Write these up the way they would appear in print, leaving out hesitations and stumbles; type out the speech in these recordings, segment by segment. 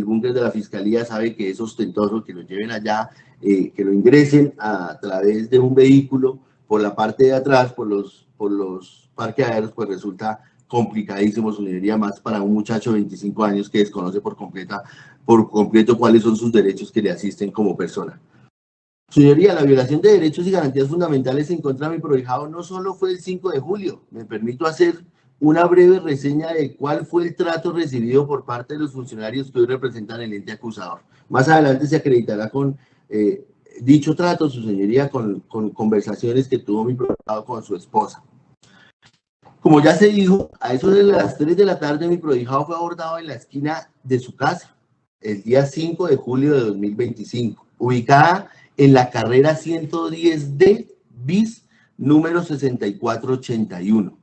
búnker de la fiscalía sabe que es ostentoso que lo lleven allá, que lo ingresen a través de un vehículo por la parte de atrás, por los parqueaderos, pues resulta complicadísimo, su señoría, más para un muchacho de 25 años que desconoce por completo cuáles son sus derechos que le asisten como persona. Señoría, la violación de derechos y garantías fundamentales en contra de mi prohijado no solo fue el 5 de julio. Me permito hacer una breve reseña de cuál fue el trato recibido por parte de los funcionarios que hoy representan el ente acusador. Más adelante se acreditará con dicho trato, su señoría, con conversaciones que tuvo mi prohijado con su esposa. Como ya se dijo, a eso de las 3 de la tarde mi prohijado fue abordado en la esquina de su casa el día 5 de julio de 2025, ubicada en la carrera 110D bis número 6481.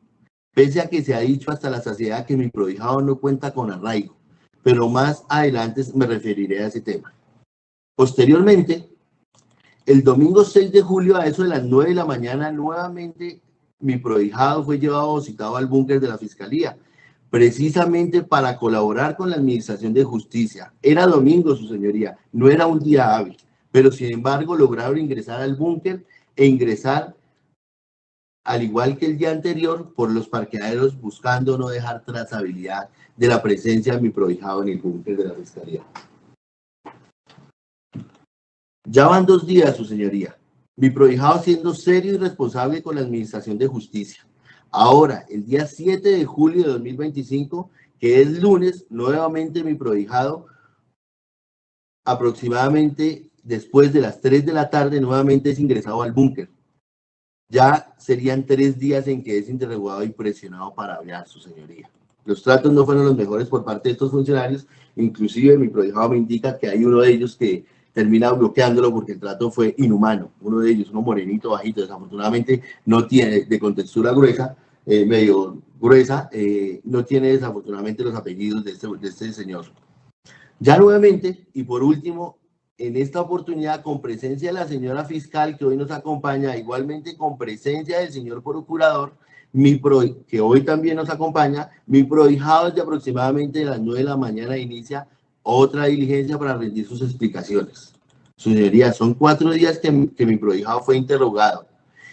Pese a que se ha dicho hasta la saciedad que mi prohijado no cuenta con arraigo, pero más adelante me referiré a ese tema. Posteriormente, el domingo 6 de julio a eso de las 9 de la mañana, nuevamente mi prohijado fue llevado o citado al búnker de la fiscalía, precisamente para colaborar con la administración de justicia. Era domingo, su señoría, no era un día hábil, pero sin embargo lograron ingresar al búnker e ingresar, al igual que el día anterior, por los parqueaderos, buscando no dejar trazabilidad de la presencia de mi prohijado en el búnker de la fiscalía. Ya van 2 días, su señoría, mi prohijado siendo serio y responsable con la administración de justicia. Ahora, el día 7 de julio de 2025, que es lunes, nuevamente mi prohijado, aproximadamente después de las 3 de la tarde, nuevamente es ingresado al búnker. Ya serían 3 días en que es interrogado y presionado para hablar, su señoría. Los tratos no fueron los mejores por parte de estos funcionarios, inclusive mi prohijado me indica que hay uno de ellos que termina bloqueándolo porque el trato fue inhumano. Uno de ellos, uno morenito, bajito, desafortunadamente no tiene, de contextura gruesa, medio gruesa, no tiene desafortunadamente los apellidos de este señor. Ya nuevamente, y por último, en esta oportunidad, con presencia de la señora fiscal que hoy nos acompaña, igualmente con presencia del señor procurador, que hoy también nos acompaña, mi prohijado desde aproximadamente las 9 de la mañana inicia otra diligencia para rendir sus explicaciones. Su señoría, son 4 días que mi prohijado fue interrogado.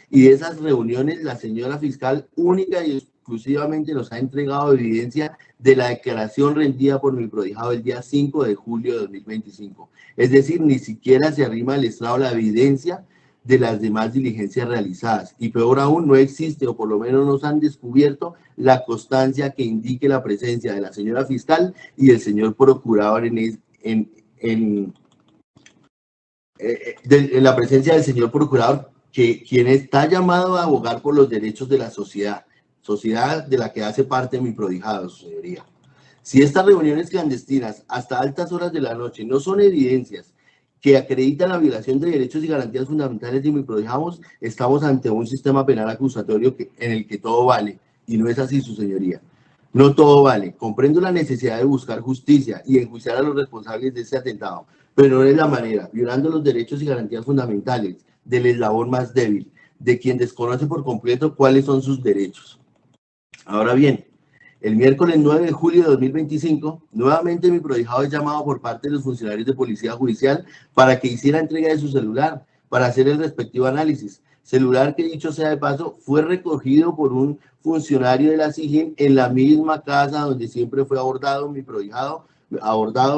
Y de esas reuniones, la señora fiscal única y exclusivamente nos ha entregado evidencia de la declaración rendida por mi prohijado el día 5 de julio de 2025. Es decir, ni siquiera se arrima al estrado la evidencia de las demás diligencias realizadas. Y peor aún, no existe, o por lo menos nos han descubierto, la constancia que indique la presencia de la señora fiscal y el señor procurador en la presencia del señor procurador, quien está llamado a abogar por los derechos de la sociedad de la que hace parte mi prohijado, señoría. Si estas reuniones clandestinas hasta altas horas de la noche no son evidencias que acreditan la violación de derechos y garantías fundamentales de mi prohijado, estamos ante un sistema penal acusatorio en el que todo vale, y no es así, su señoría. No todo vale. Comprendo la necesidad de buscar justicia y enjuiciar a los responsables de este atentado, pero no es la manera, violando los derechos y garantías fundamentales del eslabón más débil, de quien desconoce por completo cuáles son sus derechos. Ahora bien, el miércoles 9 de julio de 2025, nuevamente mi prohijado es llamado por parte de los funcionarios de Policía Judicial para que hiciera entrega de su celular para hacer el respectivo análisis. Celular que, dicho sea de paso, fue recogido por un funcionario de la SIJIN en la misma casa donde siempre fue abordado mi prohijado,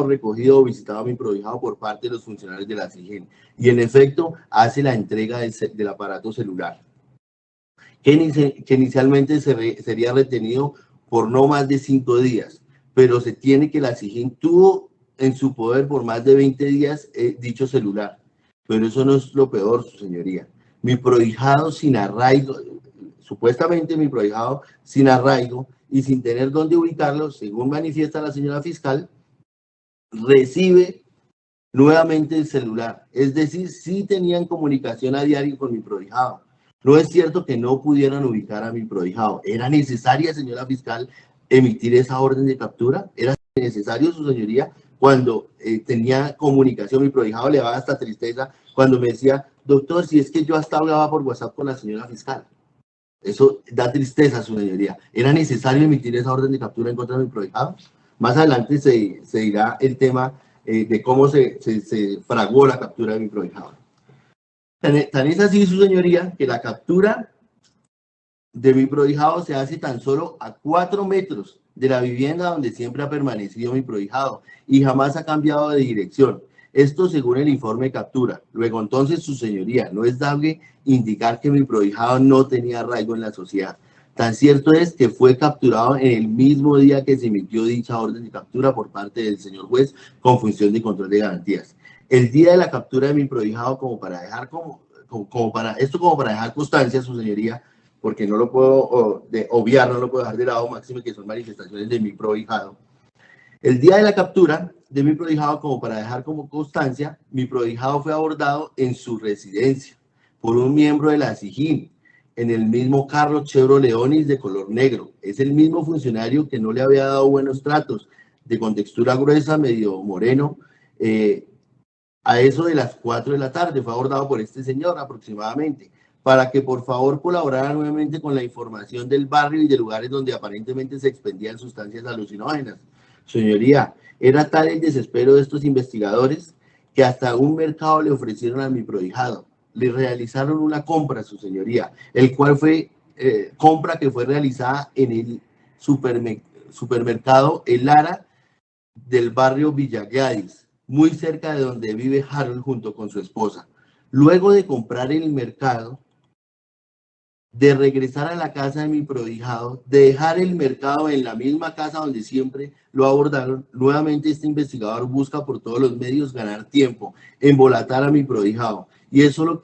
recogido o visitado a mi prohijado por parte de los funcionarios de la SIJIN. Y en efecto, hace la entrega del aparato celular, que inicialmente sería retenido por no más de 5 días, pero se tiene que la SIJIN tuvo en su poder por más de 20 días dicho celular. Pero eso no es lo peor, su señoría. Mi prohijado sin arraigo, supuestamente mi prohijado sin arraigo y sin tener dónde ubicarlo, según manifiesta la señora fiscal, recibe nuevamente el celular. Es decir, sí tenían comunicación a diario con mi prohijado. No es cierto que no pudieran ubicar a mi prohijado. ¿Era necesaria, señora fiscal, emitir esa orden de captura? ¿Era necesario, su señoría, cuando tenía comunicación? Mi prohijado le daba hasta tristeza cuando me decía, doctor, si es que yo hasta hablaba por WhatsApp con la señora fiscal. Eso da tristeza, su señoría. ¿Era necesario emitir esa orden de captura en contra de mi prohijado? Más adelante se dirá el tema de cómo se fraguó la captura de mi prohijado. Tan es así, su señoría, que la captura de mi prohijado se hace tan solo a 4 metros de la vivienda donde siempre ha permanecido mi prohijado y jamás ha cambiado de dirección. Esto según el informe de captura. Luego, entonces, su señoría, no es dable indicar que mi prohijado no tenía arraigo en la sociedad. Tan cierto es que fue capturado en el mismo día que se emitió dicha orden de captura por parte del señor juez con función de control de garantías. El día de la captura de mi prohijado, como para dejar para dejar constancia, su señoría, porque no lo puedo obviar, no lo puedo dejar de lado, máximo que son manifestaciones de mi prohijado. El día de la captura de mi prohijado, como para dejar como constancia, mi prohijado fue abordado en su residencia por un miembro de la SIJIN, en el mismo carro Chevrolet Onix de color negro. Es el mismo funcionario que no le había dado buenos tratos, de contextura gruesa, medio moreno. A eso de las 4 de la tarde fue abordado por este señor aproximadamente, para que por favor colaborara nuevamente con la información del barrio y de lugares donde aparentemente se expendían sustancias alucinógenas. Señoría, era tal el desespero de estos investigadores que hasta un mercado le ofrecieron a mi prohijado. Le realizaron una compra, su señoría, el cual fue compra que fue realizada en el supermercado El Lara del barrio Villa Gladys, muy cerca de donde vive Harold junto con su esposa. Luego de comprar el mercado, de regresar a la casa de mi prohijado, de dejar el mercado en la misma casa donde siempre lo abordaron, nuevamente este investigador busca por todos los medios ganar tiempo, embolatar a mi prohijado. Y es solo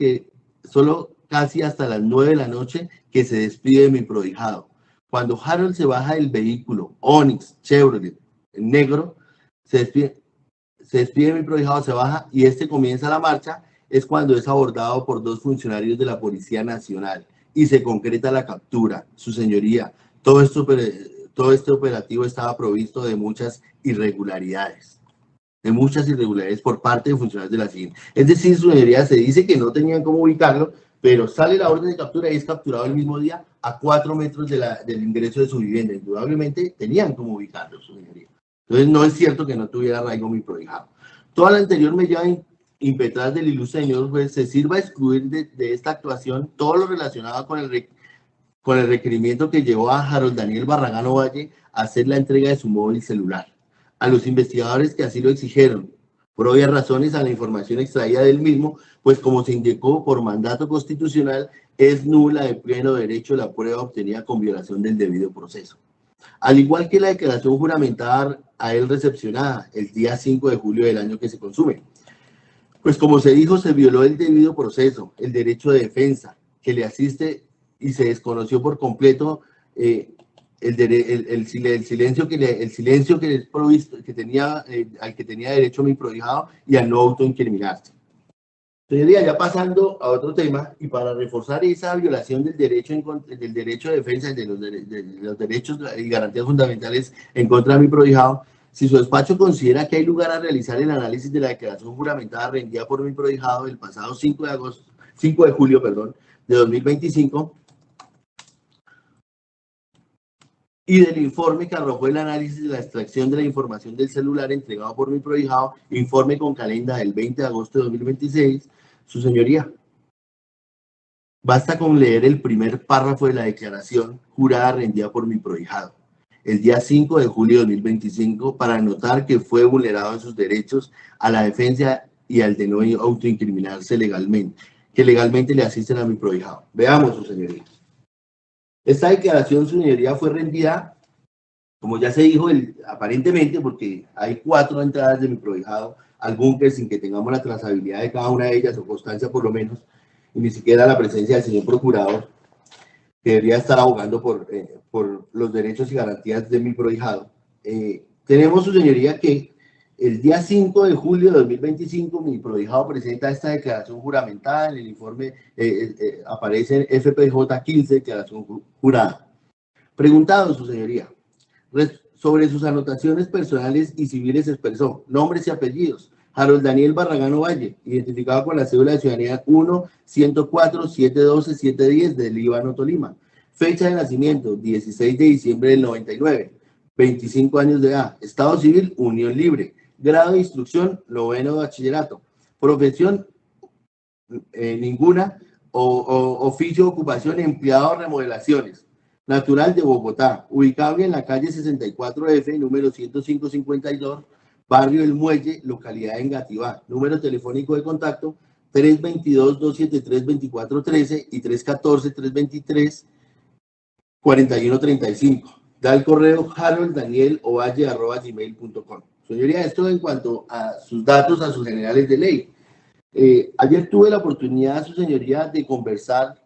casi hasta las 9 de la noche que se despide de mi prohijado. Cuando Harold se baja del vehículo, Onix, Chevrolet, negro, se despide de mi prohijado, se baja y este comienza la marcha, es cuando es abordado por 2 funcionarios de la Policía Nacional y se concreta la captura. Su señoría, todo este operativo estaba provisto de muchas irregularidades por parte de funcionarios de la CIN. Es decir, su señoría, se dice que no tenían cómo ubicarlo, pero sale la orden de captura y es capturado el mismo día a 4 metros del ingreso de su vivienda. Indudablemente tenían cómo ubicarlo, su señoría. Entonces no es cierto que no tuviera arraigo mi prohijado. Toda la anterior me lleva impetrar del ilustre señor juez se sirva a excluir de esta actuación todo lo relacionado con el requerimiento que llevó a Harold Daniel Barragán Ovalle a hacer la entrega de su móvil celular. A los investigadores que así lo exigieron, por obvias razones a la información extraída del mismo, pues como se indicó por mandato constitucional, es nula de pleno derecho la prueba obtenida con violación del debido proceso. Al igual que la declaración juramentada a él recepcionada el día 5 de julio del año que se consume. Pues como se dijo, se violó el debido proceso, el derecho de defensa que le asiste y se desconoció por completo el silencio que es provisto, al que tenía derecho mi prohijado y a no autoincriminarse. Señoría, ya pasando a otro tema y para reforzar esa violación del derecho de defensa de los derechos y garantías fundamentales en contra de mi prohijado, si su despacho considera que hay lugar a realizar el análisis de la declaración juramentada rendida por mi prohijado el pasado 5 de julio de 2025 y del informe que arrojó el análisis de la extracción de la información del celular entregado por mi prohijado, informe con calenda del 20 de agosto de 2026, su señoría, basta con leer el primer párrafo de la declaración jurada rendida por mi prohijado el día 5 de julio de 2025 para notar que fue vulnerado en sus derechos a la defensa y al de no autoincriminarse legalmente, que legalmente le asisten a mi prohijado. Veamos, su señoría. Esta declaración, su señoría, fue rendida, como ya se dijo, aparentemente, porque hay 4 entradas de mi prohijado al búnker sin que tengamos la trazabilidad de cada una de ellas, o constancia por lo menos, y ni siquiera la presencia del señor procurador, que debería estar abogando por los derechos y garantías de mi prohijado. Tenemos, su señoría, que el día 5 de julio de 2025 mi prohijado presenta esta declaración juramentada. En el informe aparece FPJ 15, declaración jurada. Preguntado, su señoría, sobre sus anotaciones personales y civiles expresó nombres y apellidos. Harold Daniel Barragán Ovalle, identificado con la cédula de ciudadanía 1-104-712-710 del Líbano, Tolima. Fecha de nacimiento, 16 de diciembre del 99. 25 años de edad, estado civil, unión libre, grado de instrucción, 9º de bachillerato, profesión, ninguna, oficio, ocupación, empleado, remodelaciones, natural de Bogotá, ubicable en la calle 64F, número 105-52, barrio El Muelle, localidad de Engativá, número telefónico de contacto 322-273-2413 y 314-323-4135. Da el correo harolddanielovalle@gmail.com. Señoría, esto en cuanto a sus datos, a sus generales de ley. Ayer tuve la oportunidad, su señoría, de conversar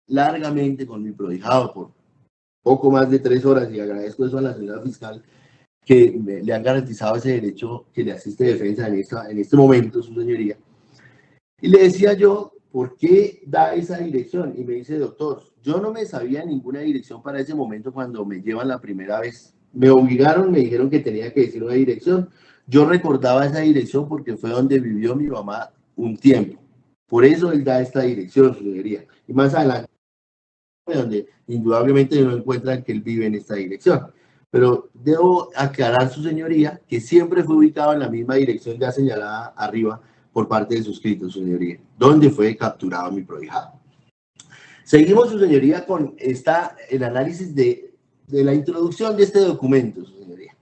largamente con mi prohijado por poco más de 3 horas, y agradezco eso a la señora fiscal que le han garantizado ese derecho que le asiste defensa en este momento, su señoría. Y le decía yo, ¿por qué da esa dirección? Y me dice, doctor, yo no me sabía ninguna dirección para ese momento cuando me llevan la primera vez. Me obligaron, me dijeron que tenía que decir una dirección. Yo recordaba esa dirección porque fue donde vivió mi mamá un tiempo. Por eso él da esta dirección, su señoría. Y más adelante, donde indudablemente no encuentran que él vive en esta dirección. Pero debo aclarar, su señoría, que siempre fue ubicado en la misma dirección ya señalada arriba por parte de suscritos, su señoría, donde fue capturado mi prohijado. Seguimos, su señoría, con el análisis de la introducción de este documento, su señoría.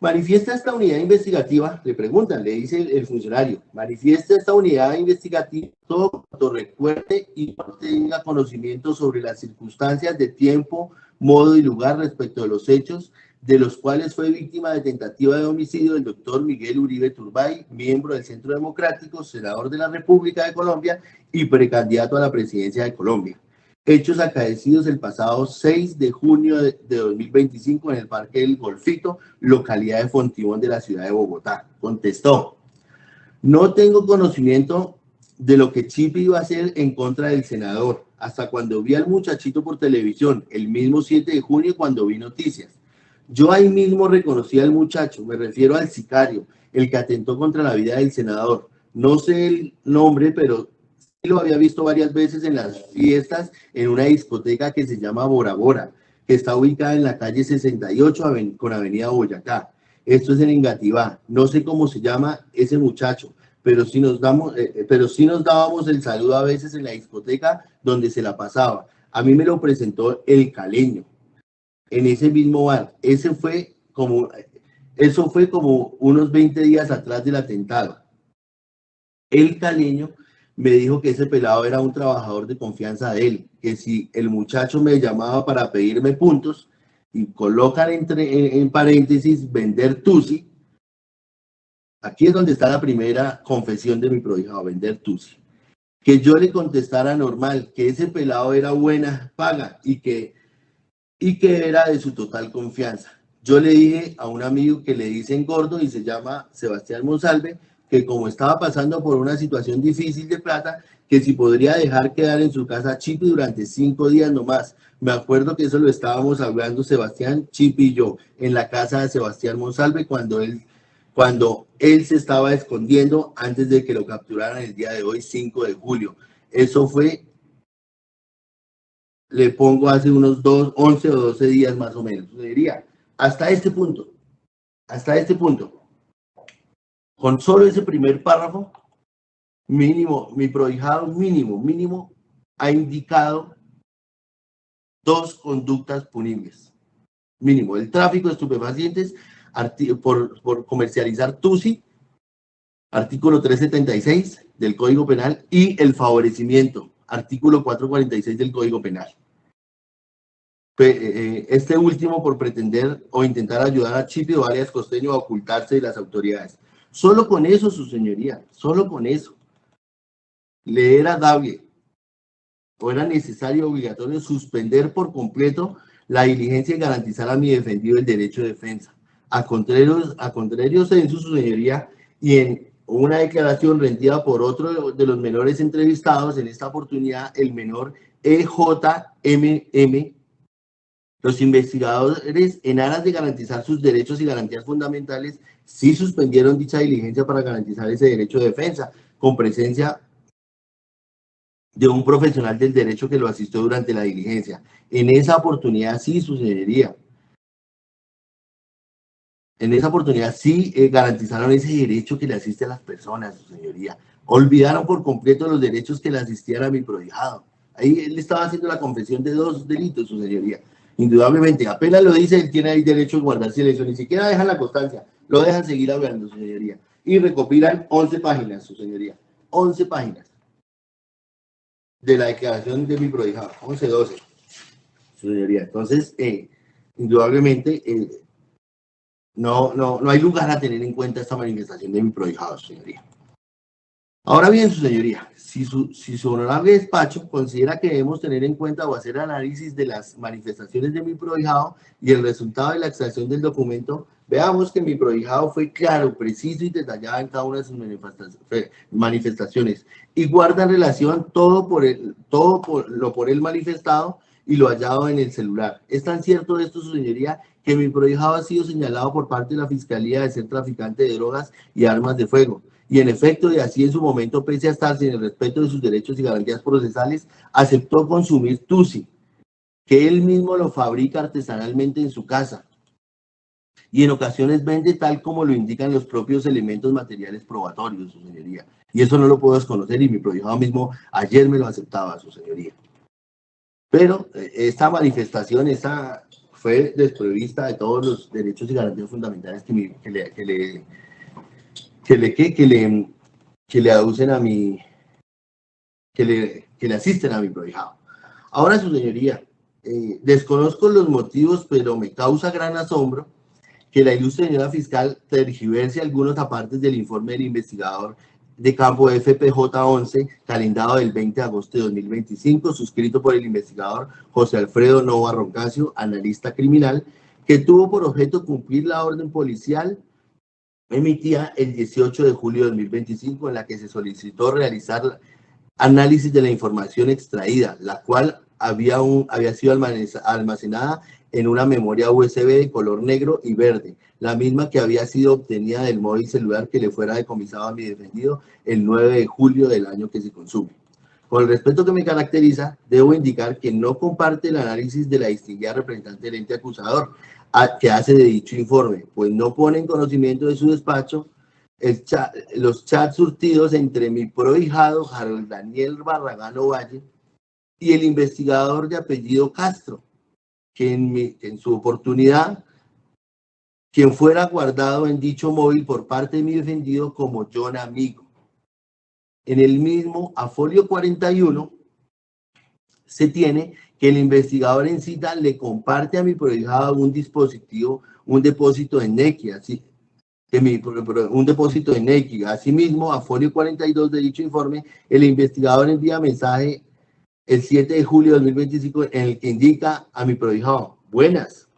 Manifiesta esta unidad investigativa, le preguntan, le dice el funcionario, manifiesta esta unidad investigativa todo cuanto recuerde y tenga conocimiento sobre las circunstancias de tiempo, modo y lugar respecto de los hechos de los cuales fue víctima de tentativa de homicidio del doctor Miguel Uribe Turbay, miembro del Centro Democrático, senador de la República de Colombia y precandidato a la presidencia de Colombia. Hechos acaecidos el pasado 6 de junio de 2025 en el Parque del Golfito, localidad de Fontibón de la ciudad de Bogotá. Contestó, no tengo conocimiento de lo que Chipi iba a hacer en contra del senador, hasta cuando vi al muchachito por televisión, el mismo 7 de junio cuando vi noticias. Yo ahí mismo reconocí al muchacho, me refiero al sicario, el que atentó contra la vida del senador. No sé el nombre, pero sí lo había visto varias veces en las fiestas en una discoteca que se llama Bora Bora, que está ubicada en la calle 68 con Avenida Boyacá. Esto es en Engativá. No sé cómo se llama ese muchacho, pero sí nos dábamos el saludo a veces en la discoteca donde se la pasaba. A mí me lo presentó el Caleño en ese mismo bar. Eso fue como unos 20 días atrás del atentado. El Caleño me dijo que ese pelado era un trabajador de confianza de él, que si el muchacho me llamaba para pedirme puntos y colocan en paréntesis vender tusi, aquí es donde está la primera confesión de mi prohijado, vender tusi, que yo le contestara normal, que ese pelado era buena paga y que era de su total confianza. Yo le dije a un amigo que le dicen gordo y se llama Sebastián Monsalve, que como estaba pasando por una situación difícil de plata, que si podría dejar quedar en su casa a Chipi durante 5 días nomás. Me acuerdo que eso lo estábamos hablando Sebastián, Chipi y yo, en la casa de Sebastián Monsalve cuando él se estaba escondiendo antes de que lo capturaran el día de hoy, 5 de julio. Eso fue, le pongo hace unos 11 o 12 días más o menos. Diría, hasta este punto, con solo ese primer párrafo, mínimo, mi prohijado mínimo, ha indicado 2 conductas punibles. Mínimo, el tráfico de estupefacientes por comercializar tusi, artículo 376 del Código Penal, y el favorecimiento, artículo 446 del Código Penal. Este último por pretender o intentar ayudar a Chipi o alias Costeño a ocultarse de las autoridades. Solo con eso, su señoría, solo con eso, le era dable o era necesario, obligatorio, suspender por completo la diligencia y garantizar a mi defendido el derecho de defensa. A contrario censo, su señoría, y en una declaración rendida por otro de los menores entrevistados, en esta oportunidad el menor EJMM, los investigadores, en aras de garantizar sus derechos y garantías fundamentales, sí suspendieron dicha diligencia para garantizar ese derecho de defensa, con presencia de un profesional del derecho que lo asistió durante la diligencia. En esa oportunidad sí, su señoría, En esa oportunidad sí garantizaron ese derecho que le asiste a las personas, su señoría. Olvidaron por completo los derechos que le asistían a mi prohijado. Ahí él estaba haciendo la confesión de 2 delitos, su señoría. Indudablemente, apenas lo dice, él tiene ahí derecho a guardar silencio, ni siquiera dejan la constancia, lo dejan seguir hablando, su señoría. Y recopilan 11 páginas, su señoría. 11 páginas de la declaración de mi prohijado. 11, 12, su señoría. Entonces, indudablemente, no hay lugar a tener en cuenta esta manifestación de mi prohijado, su señoría. Ahora bien, su señoría, si su honorable despacho considera que debemos tener en cuenta o hacer análisis de las manifestaciones de mi prohijado y el resultado de la extracción del documento, veamos que mi prohijado fue claro, preciso y detallado en cada una de sus manifestaciones y guarda en relación todo lo por él manifestado y lo hallado en el celular. Es tan cierto esto, su señoría, que mi prohijado ha sido señalado por parte de la Fiscalía de ser traficante de drogas y armas de fuego. Y en efecto, de así en su momento, pese a estar sin el respeto de sus derechos y garantías procesales, aceptó consumir tusi, que él mismo lo fabrica artesanalmente en su casa y en ocasiones vende tal como lo indican los propios elementos materiales probatorios, su señoría. Y eso no lo puedo desconocer y mi prohijado mismo ayer me lo aceptaba, su señoría. Pero esta manifestación fue desprovista de todos los derechos y garantías fundamentales que le aducen a mi, que le asisten a mi prohijado. Ahora, su señoría, desconozco los motivos, pero me causa gran asombro que la ilustre señora fiscal tergiverse algunos apartes del informe del investigador de campo FPJ-11, calendado del 20 de agosto de 2025, suscrito por el investigador José Alfredo Nova Roncasio, analista criminal, que tuvo por objeto cumplir la orden policial emitida el 18 de julio de 2025, en la que se solicitó realizar análisis de la información extraída, la cual había sido almacenada en una memoria USB de color negro y verde, la misma que había sido obtenida del móvil celular que le fuera decomisado a mi defendido el 9 de julio del año que se consume. Con el respeto que me caracteriza, debo indicar que no comparte el análisis de la distinguida representante del ente acusador que hace de dicho informe, pues no pone en conocimiento de su despacho los chats surtidos entre mi prohijado Harold Daniel Barragán Ovalle y el investigador de apellido Castro, que en su oportunidad, quien fuera guardado en dicho móvil por parte de mi defendido como John Amigo. En el mismo a folio 41 se tiene que el investigador en cita le comparte a mi prohijado un depósito de Nequi, así un depósito de Nequi. Asimismo, a folio 42 de dicho informe, el investigador envía mensaje el 7 de julio de 2025 en el que indica a mi prohijado: buenas,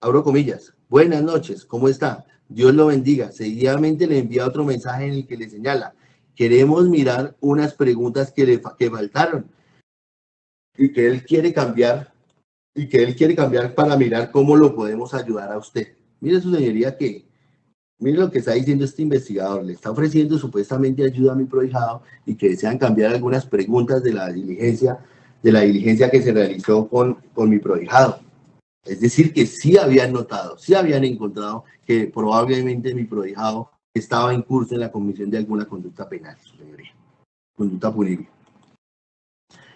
abro comillas, buenas noches, ¿cómo está? Dios lo bendiga. Seguidamente le envía otro mensaje en el que le señala: queremos mirar unas preguntas que faltaron y que él quiere cambiar para mirar cómo lo podemos ayudar a usted. Mire, su señoría, mire lo que está diciendo este investigador. Le está ofreciendo supuestamente ayuda a mi prohijado y que desean cambiar algunas preguntas de la diligencia que se realizó con mi prohijado. Es decir, que sí habían notado, sí habían encontrado que probablemente mi prohijado estaba en curso en la comisión de alguna conducta penal, su señoría, conducta punible.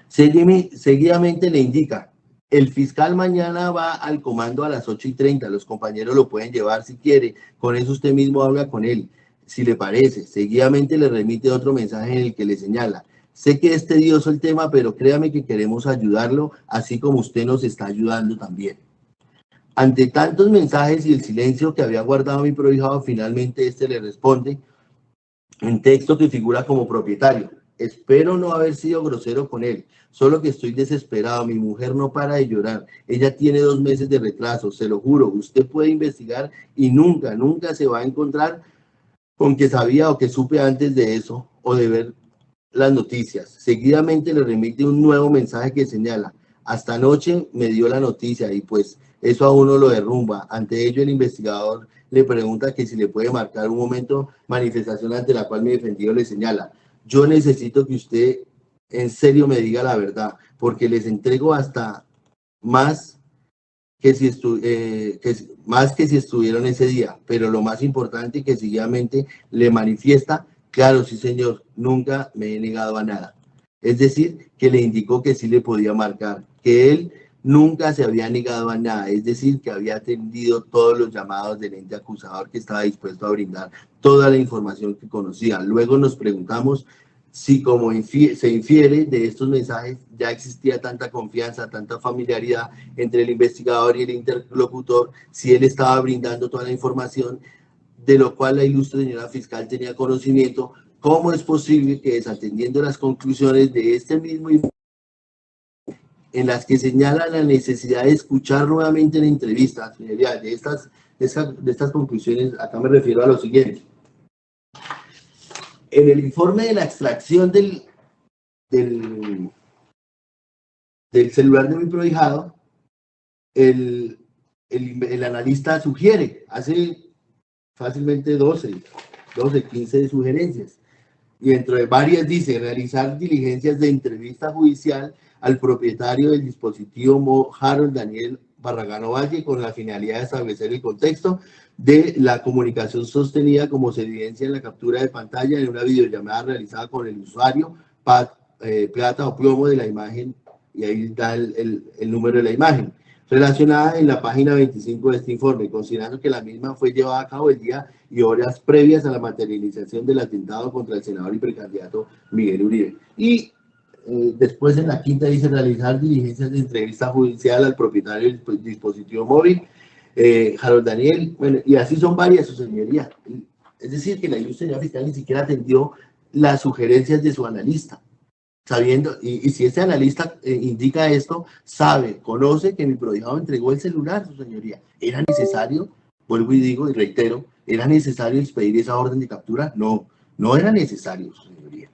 Seguidamente le indica: el fiscal mañana va al comando a las 8:30, los compañeros lo pueden llevar si quiere, con eso usted mismo habla con él, si le parece. Seguidamente le remite otro mensaje en el que le señala: sé que es tedioso el tema, pero créame que queremos ayudarlo, así como usted nos está ayudando también. Ante tantos mensajes y el silencio que había guardado mi prohijado, finalmente este le responde en texto que figura como propietario: espero no haber sido grosero con él, solo que estoy desesperado, mi mujer no para de llorar, ella tiene 2 meses de retraso, se lo juro, usted puede investigar y nunca se va a encontrar con que sabía o que supe antes de eso o de ver las noticias. Seguidamente le remite un nuevo mensaje que señala: hasta anoche me dio la noticia y pues eso a uno lo derrumba. Ante ello el investigador le pregunta que si le puede marcar un momento manifestación ante la cual mi defendido le señala: yo necesito que usted en serio me diga la verdad, porque les entrego hasta más más que si estuvieron ese día, pero lo más importante que seguidamente le manifiesta, claro, sí señor, nunca me he negado a nada. Es decir, que le indicó que sí le podía marcar, que él nunca se había negado a nada, es decir, que había atendido todos los llamados del ente acusador, que estaba dispuesto a brindar toda la información que conocía. Luego nos preguntamos si, como se infiere de estos mensajes, ya existía tanta confianza, tanta familiaridad entre el investigador y el interlocutor, si él estaba brindando toda la información de lo cual la ilustre señora fiscal tenía conocimiento. ¿Cómo es posible que, desatendiendo las conclusiones de este mismo informe, en las que señala la necesidad de escuchar nuevamente la entrevista, señoría, de estas conclusiones, acá me refiero a lo siguiente? En el informe de la extracción del celular de mi prohijado, el analista sugiere, hace fácilmente 12, 15 sugerencias, y dentro de varias dice: realizar diligencias de entrevista judicial al propietario del dispositivo Harold Daniel Barragán Ovalle, con la finalidad de establecer el contexto de la comunicación sostenida, como se evidencia en la captura de pantalla en una videollamada realizada con el usuario plata o plomo de la imagen, y ahí da el número de la imagen, relacionada en la página 25 de este informe, considerando que la misma fue llevada a cabo el día y horas previas a la materialización del atentado contra el senador y precandidato Miguel Uribe. Y después, en la quinta, dice: realizar diligencias de entrevista judicial al propietario del dispositivo móvil, Harold Daniel. Bueno, y así son varias, su señoría. Es decir, que la ilustre señora fiscal ni siquiera atendió las sugerencias de su analista, sabiendo, y si ese analista indica esto, sabe, conoce que mi prohijado entregó el celular, su señoría. ¿Era necesario? Vuelvo y digo y reitero, ¿era necesario expedir esa orden de captura? No, no era necesario, su señoría.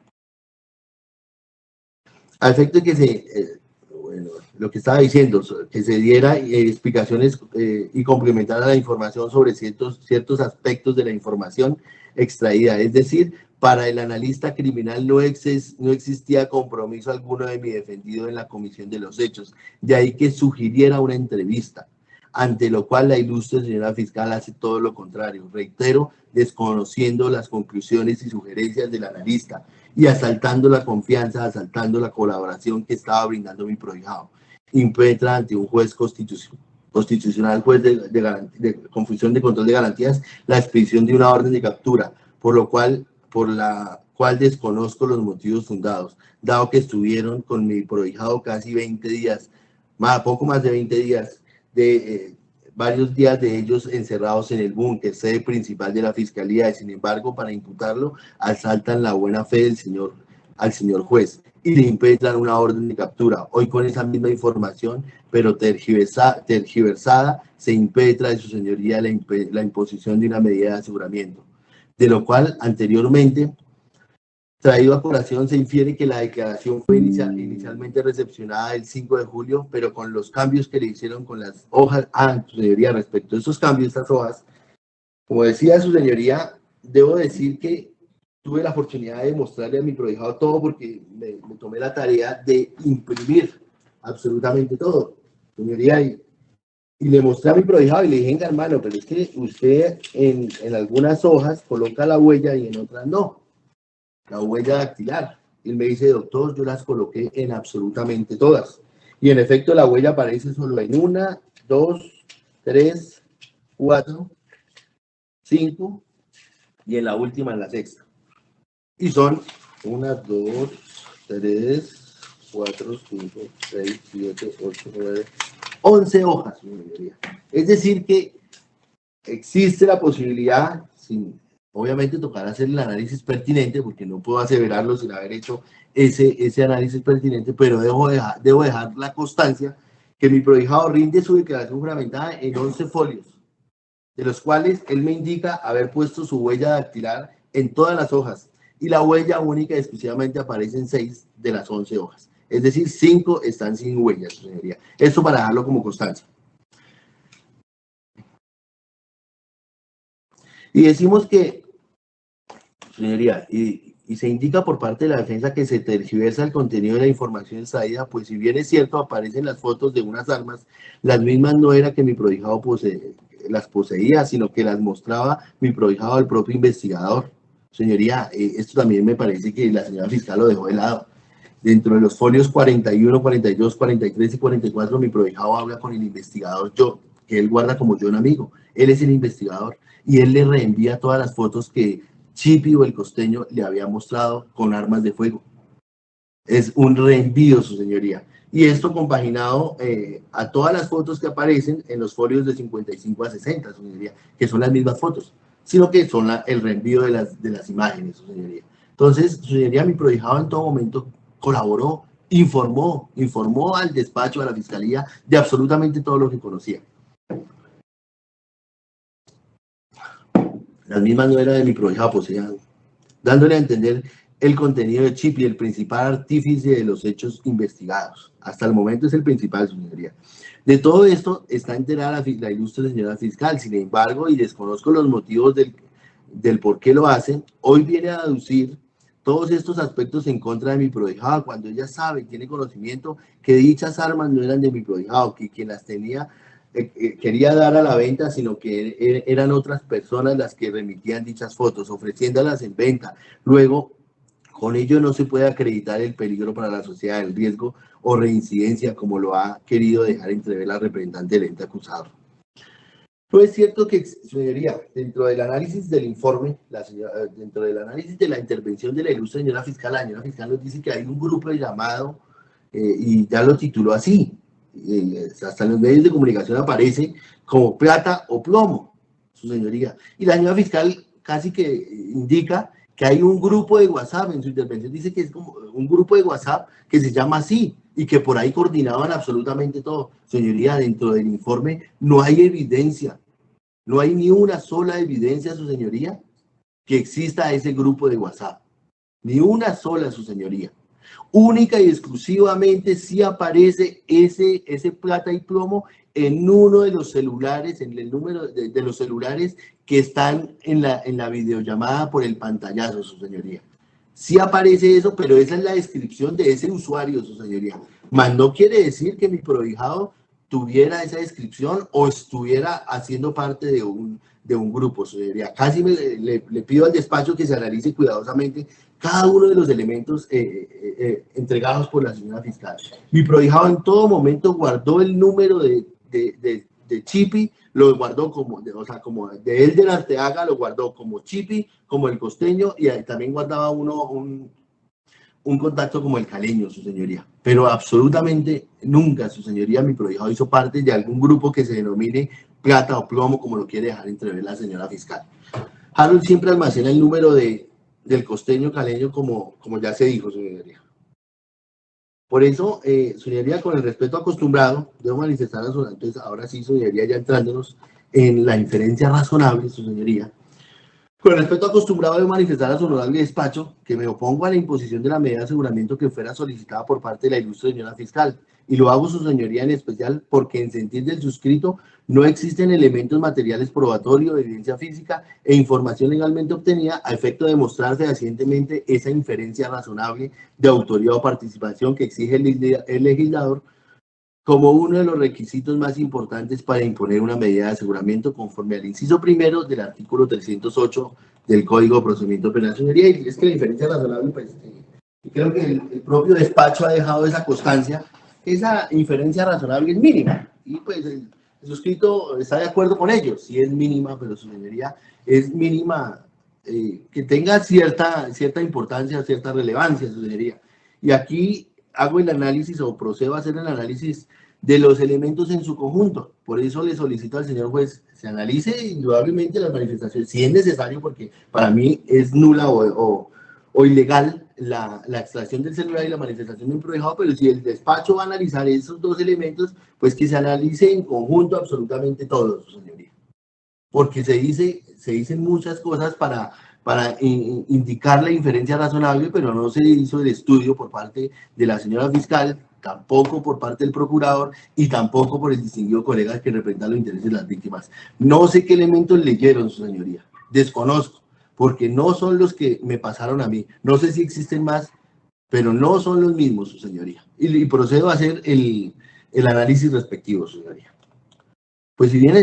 A efecto de que bueno, lo que estaba diciendo, que se diera explicaciones y complementara la información sobre ciertos aspectos de la información extraída. Es decir, para el analista criminal no existía compromiso alguno de mi defendido en la comisión de los hechos, de ahí que sugiriera una entrevista, ante lo cual la ilustre señora fiscal hace todo lo contrario. Reitero, desconociendo las conclusiones y sugerencias del analista y asaltando la confianza, asaltando la colaboración que estaba brindando mi prohijado. Impetra ante un juez constitucional, juez de confusión de control de garantías, la expedición de una orden de captura, por la cual desconozco los motivos fundados, dado que estuvieron con mi prohijado casi 20 días, poco más de 20 días, varios días de ellos encerrados en el búnker, sede principal de la fiscalía, y sin embargo, para imputarlo, asaltan la buena fe al señor juez y le impetran una orden de captura. Hoy, con esa misma información, pero tergiversada, se impetra de su señoría la imposición de una medida de aseguramiento, de lo cual anteriormente traído a colación, se infiere que la declaración fue inicialmente recepcionada el 5 de julio, pero con los cambios que le hicieron con las hojas, su señoría, respecto a esos cambios, estas hojas, como decía su señoría, debo decir que tuve la oportunidad de mostrarle a mi prohijado todo, porque me tomé la tarea de imprimir absolutamente todo, señoría, y le mostré a mi prohijado y le dije: venga, hermano, pero es que usted en algunas hojas coloca la huella y en otras no, la huella dactilar. Y él me dice: doctor, yo las coloqué en absolutamente todas. Y en efecto, la huella aparece solo en 1, 2, 3, 4, 5 y en la última, en la sexta. Y son 1, 2, 3, 4, 5, 6, 7, 8, 9, 11 hojas, mi mayoría. Es decir, que existe la posibilidad, obviamente tocará hacer el análisis pertinente, porque no puedo aseverarlo sin haber hecho ese análisis pertinente, pero debo dejar la constancia que mi prohijado rinde su declaración juramentada en 11 folios, de los cuales él me indica haber puesto su huella dactilar en todas las hojas, y la huella única y exclusivamente aparece en 6 de las 11 hojas. Es decir, 5 están sin huellas, señoría. Esto para dejarlo como constancia. Y decimos que, señoría, y y se indica por parte de la defensa que se tergiversa el contenido de la información extraída, pues si bien es cierto, aparecen las fotos de unas armas, las mismas no era que mi prohijado las poseía, sino que las mostraba mi prohijado al propio investigador. Señoría, esto también me parece que la señora fiscal lo dejó de lado. Dentro de los folios 41, 42, 43 y 44, mi prohijado habla con el investigador que él guarda como yo un amigo. Él es el investigador y él le reenvía todas las fotos que Chipi o el costeño le había mostrado con armas de fuego. Es un reenvío, su señoría. Y esto compaginado a todas las fotos que aparecen en los folios de 55 a 60, su señoría, que son las mismas fotos, sino que son el reenvío de las imágenes, su señoría. Entonces, su señoría, mi prohijado en todo momento colaboró, informó al despacho, a la fiscalía, de absolutamente todo lo que conocía. Las mismas no eran de mi prohijado, poseían, dándole a entender el contenido de Chipi, el principal artífice de los hechos investigados. Hasta el momento es el principal, su señoría. De todo esto está enterada la ilustre señora fiscal, sin embargo, y desconozco los motivos del por qué lo hacen, hoy viene a aducir todos estos aspectos en contra de mi prohijado, cuando ella sabe y tiene conocimiento que dichas armas no eran de mi prohijado, que quien las tenía quería dar a la venta, sino que eran otras personas las que remitían dichas fotos, ofreciéndolas en venta. Luego, con ello no se puede acreditar el peligro para la sociedad, el riesgo o reincidencia, como lo ha querido dejar entrever la representante del ente acusado. No es cierto que, señoría, dentro del análisis del informe, dentro del análisis de la intervención de la ilustre señora fiscal, la señora fiscal nos dice que hay un grupo llamado, y ya lo tituló así, hasta en los medios de comunicación aparece como plata o plomo, su señoría. Y la señora fiscal casi que indica que hay un grupo de WhatsApp, en su intervención dice que es como un grupo de WhatsApp que se llama así, y que por ahí coordinaban absolutamente todo. Señoría, dentro del informe no hay evidencia, no hay ni una sola evidencia, su señoría, que exista ese grupo de WhatsApp. Ni una sola, su señoría. Única y exclusivamente sí aparece ese plata y plomo en uno de los celulares, en el número de los celulares que están en la videollamada por el pantallazo, su señoría. Sí aparece eso, pero esa es la descripción de ese usuario, su señoría. Mas no quiere decir que mi prohijado tuviera esa descripción o estuviera haciendo parte de un grupo, su señoría. Casi le pido al despacho que se analice cuidadosamente cada uno de los elementos entregados por la señora fiscal. Mi prohijado en todo momento guardó el número de Chipi, lo guardó como de Elder Arteaga, lo guardó como Chipi, como el costeño, y también guardaba un contacto como el caleño, su señoría. Pero absolutamente nunca, su señoría, mi prohijado hizo parte de algún grupo que se denomine plata o plomo, como lo quiere dejar entrever la señora fiscal. Harold siempre almacena el número del costeño caleño, como ya se dijo, su señoría. Por eso, su señoría, con el respeto acostumbrado, debo manifestar a su, entonces, ahora sí, su señoría, ya entrándonos en la inferencia razonable, su señoría, con el respeto acostumbrado de manifestar a su honorable despacho que me opongo a la imposición de la medida de aseguramiento que fuera solicitada por parte de la ilustre señora fiscal, y lo hago, su señoría, en especial porque en sentir del suscrito no existen elementos materiales probatorios, evidencia física e información legalmente obtenida a efecto de mostrar fehacientemente esa inferencia razonable de autoría o participación que exige el legislador como uno de los requisitos más importantes para imponer una medida de aseguramiento conforme al inciso primero del artículo 308 del Código de Procedimiento Penal. Señoría, y es que la inferencia razonable, pues, creo que el propio despacho ha dejado esa constancia, esa inferencia razonable es mínima, y pues el suscrito está de acuerdo con ello, si es mínima, pero su señoría es mínima, que tenga cierta importancia, cierta relevancia, su señoría. Y aquí hago el análisis o procedo a hacer el análisis de los elementos en su conjunto. Por eso le solicito al señor juez se analice indudablemente las manifestaciones, si es necesario, porque para mí es nula o ilegal la extracción del celular y la manifestación de un prohijado, pero si el despacho va a analizar esos dos elementos, pues que se analice en conjunto absolutamente todo, su señoría. Porque se dicen muchas cosas para indicar la inferencia razonable, pero no se hizo el estudio por parte de la señora fiscal, tampoco por parte del procurador y tampoco por el distinguido colega que representa los intereses de las víctimas. No sé qué elementos leyeron, su señoría, desconozco, porque no son los que me pasaron a mí. No sé si existen más, pero no son los mismos, su señoría. Y procedo a hacer el análisis respectivo, su señoría. Pues si bien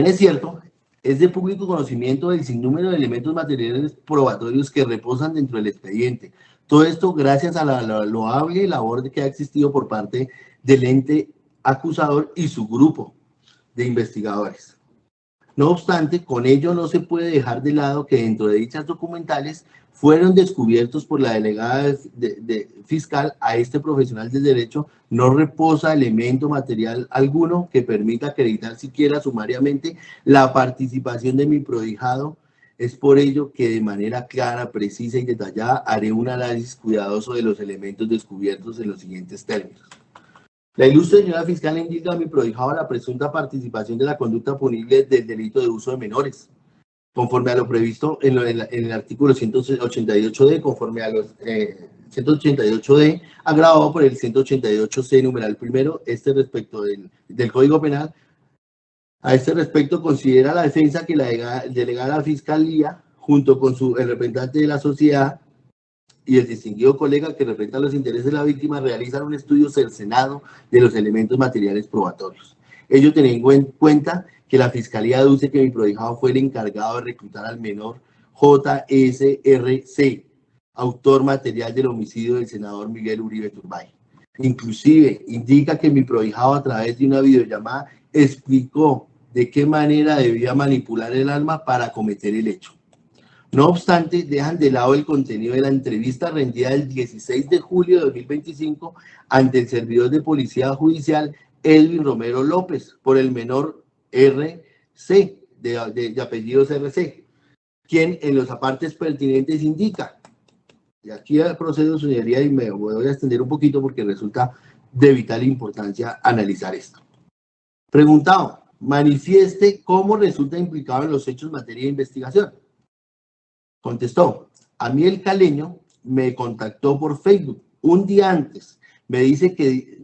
es cierto, es de público conocimiento el sinnúmero de elementos materiales probatorios que reposan dentro del expediente. Todo esto gracias a la loable labor que ha existido por parte del ente acusador y su grupo de investigadores. No obstante, con ello no se puede dejar de lado que dentro de dichas documentales fueron descubiertos por la delegada fiscal a este profesional del derecho, no reposa elemento material alguno que permita acreditar siquiera sumariamente la participación de mi prohijado. Es por ello que de manera clara, precisa y detallada haré un análisis cuidadoso de los elementos descubiertos en los siguientes términos. La ilustre señora fiscal indica a mi prohijado la presunta participación de la conducta punible del delito de uso de menores, conforme a lo previsto en el artículo 188D, conforme a los 188D, agravado por el 188C, numeral primero, respecto del Código Penal. A este respecto, considera la defensa que la delegada de la Fiscalía, junto con el representante de la sociedad y el distinguido colega que representa los intereses de la víctima, realizan un estudio cercenado de los elementos materiales probatorios. Ello teniendo en cuenta que la Fiscalía aduce que mi prohijado fue el encargado de reclutar al menor JSRC, autor material del homicidio del senador Miguel Uribe Turbay. Inclusive indica que mi prohijado, a través de una videollamada, explicó de qué manera debía manipular el arma para cometer el hecho. No obstante, dejan de lado el contenido de la entrevista rendida el 16 de julio de 2025 ante el servidor de Policía Judicial Edwin Romero López por el menor RC, de apellidos RC, quien en los apartes pertinentes indica, y aquí procedo, señoría, y me voy a extender un poquito porque resulta de vital importancia analizar esto. Preguntado, manifieste cómo resulta implicado en los hechos en materia de investigación. Contestó, a mí el caleño me contactó por Facebook un día antes. Me dice, ¿qué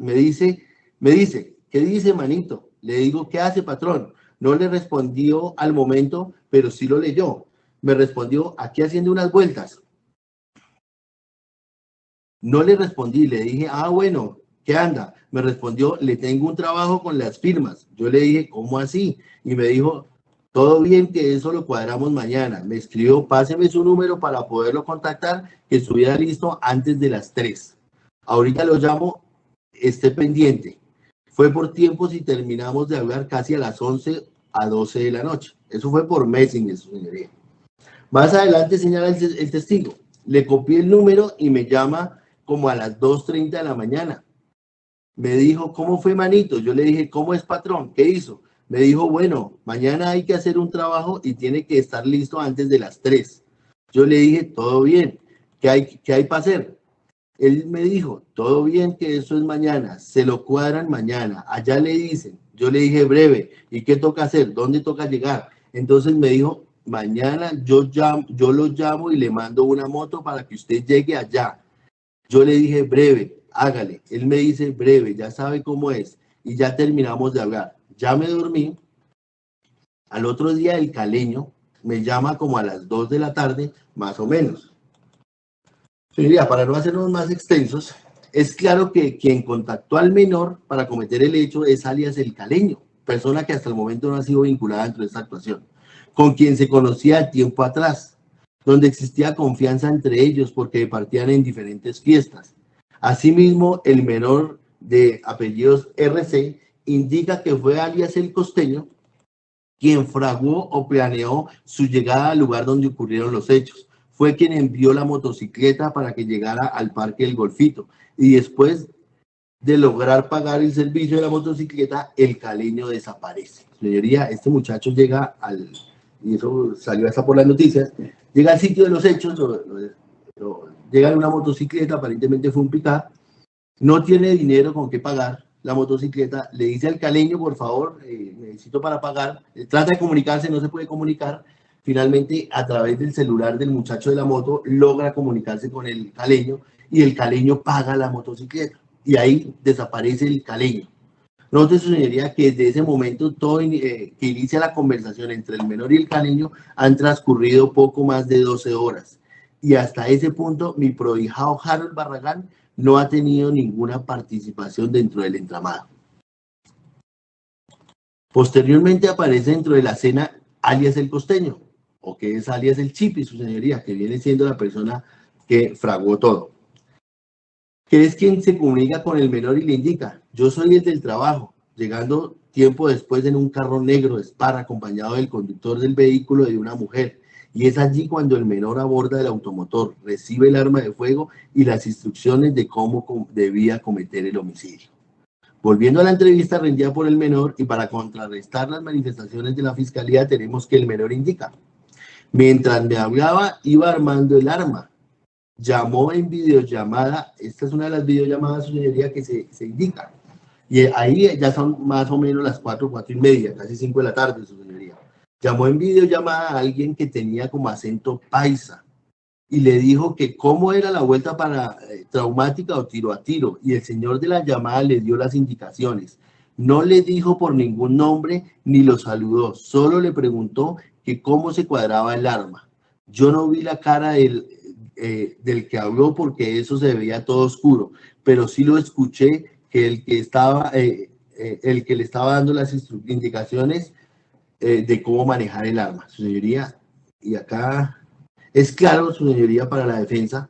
dice, manito? Le digo, ¿qué hace, patrón? No le respondió al momento, pero sí lo leyó. Me respondió, aquí haciendo unas vueltas. No le respondí, le dije, bueno, ¿qué anda? Me respondió, le tengo un trabajo con las firmas. Yo le dije, ¿cómo así? Y me dijo, todo bien, que eso lo cuadramos mañana. Me escribió, páseme su número para poderlo contactar, que estuviera listo antes de las 3. Ahorita lo llamo, esté pendiente. Fue por tiempos y terminamos de hablar casi a las 11 a 12 de la noche. Eso fue por Messenger, su señoría. Más adelante señala el testigo. Le copié el número y me llama como a las 2:30 de la mañana. Me dijo, ¿cómo fue, manito? Yo le dije, ¿cómo es, patrón? ¿Qué hizo? Me dijo, bueno, mañana hay que hacer un trabajo y tiene que estar listo antes de las 3. Yo le dije, todo bien, ¿qué hay para hacer? Él me dijo, todo bien, que eso es mañana, se lo cuadran mañana, allá le dicen. Yo le dije, breve, ¿y qué toca hacer? ¿Dónde toca llegar? Entonces me dijo, mañana yo lo llamo y le mando una moto para que usted llegue allá. Yo le dije, breve, hágale. Él me dice, breve, ya sabe cómo es. Y ya terminamos de hablar. Ya me dormí. Al otro día el caleño me llama como a las 2 de la tarde, más o menos. Señoría, para no hacernos más extensos, es claro que quien contactó al menor para cometer el hecho es alias el caleño, persona que hasta el momento no ha sido vinculada dentro de esta actuación, con quien se conocía tiempo atrás, donde existía confianza entre ellos porque partían en diferentes fiestas. Asimismo, el menor de apellidos RC indica que fue alias el costeño quien fraguó o planeó su llegada al lugar donde ocurrieron los hechos. Fue quien envió la motocicleta para que llegara al Parque del Golfito. Y después de lograr pagar el servicio de la motocicleta, el caleño desaparece. Señoría, este muchacho llega y eso salió hasta por las noticias, llega al sitio de los hechos, llega en una motocicleta, aparentemente fue un pick-up, no tiene dinero con qué pagar la motocicleta, le dice al caleño, por favor, necesito para pagar, trata de comunicarse, no se puede comunicar, finalmente a través del celular del muchacho de la moto logra comunicarse con el caleño y el caleño paga la motocicleta y ahí desaparece el caleño. Note, su señoría, que desde ese momento que inicia la conversación entre el menor y el caleño han transcurrido poco más de 12 horas. Y hasta ese punto, mi prohijado Harold Barragán no ha tenido ninguna participación dentro del entramado. Posteriormente aparece dentro de la cena alias el costeño, o que es alias el Chipi, su señoría, que viene siendo la persona que fraguó todo, que es quien se comunica con el menor y le indica: yo soy el del trabajo, llegando tiempo después en un carro negro de Sparra acompañado del conductor del vehículo de una mujer, y es allí cuando el menor aborda el automotor, recibe el arma de fuego y las instrucciones de cómo debía cometer el homicidio. Volviendo a la entrevista rendida por el menor, y para contrarrestar las manifestaciones de la fiscalía, tenemos que el menor indica: mientras me hablaba, iba armando el arma. Llamó en videollamada, esta es una de las videollamadas, su señoría, que se indica. Y ahí ya son más o menos las 4:30, casi 5 de la tarde, su señoría. Llamó en videollamada a alguien que tenía como acento paisa y le dijo que cómo era la vuelta para traumática o tiro a tiro. Y el señor de la llamada le dio las indicaciones. No le dijo por ningún nombre ni lo saludó, solo le preguntó que cómo se cuadraba el arma. Yo no vi la cara del que habló porque eso se veía todo oscuro, pero sí lo escuché que el que le estaba dando las indicaciones de cómo manejar el arma, su señoría. Y acá es claro, su señoría, para la defensa,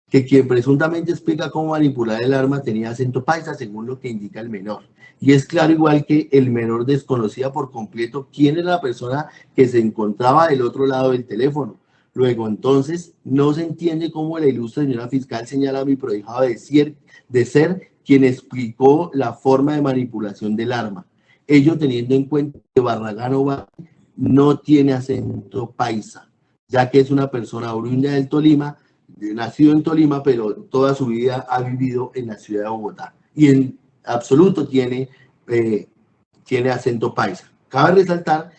que quien presuntamente explica cómo manipular el arma tenía acento paisa, según lo que indica el menor. Y es claro igual que el menor desconocía por completo quién era la persona que se encontraba del otro lado del teléfono. Luego, entonces, no se entiende cómo la ilustre señora fiscal señala a mi prohijado de ser quien explicó la forma de manipulación del arma. Ello teniendo en cuenta que Barragán no tiene acento paisa, ya que es una persona oriunda del Tolima, nacido en Tolima, pero toda su vida ha vivido en la ciudad de Bogotá. Y en absoluto tiene acento paisa. Cabe resaltar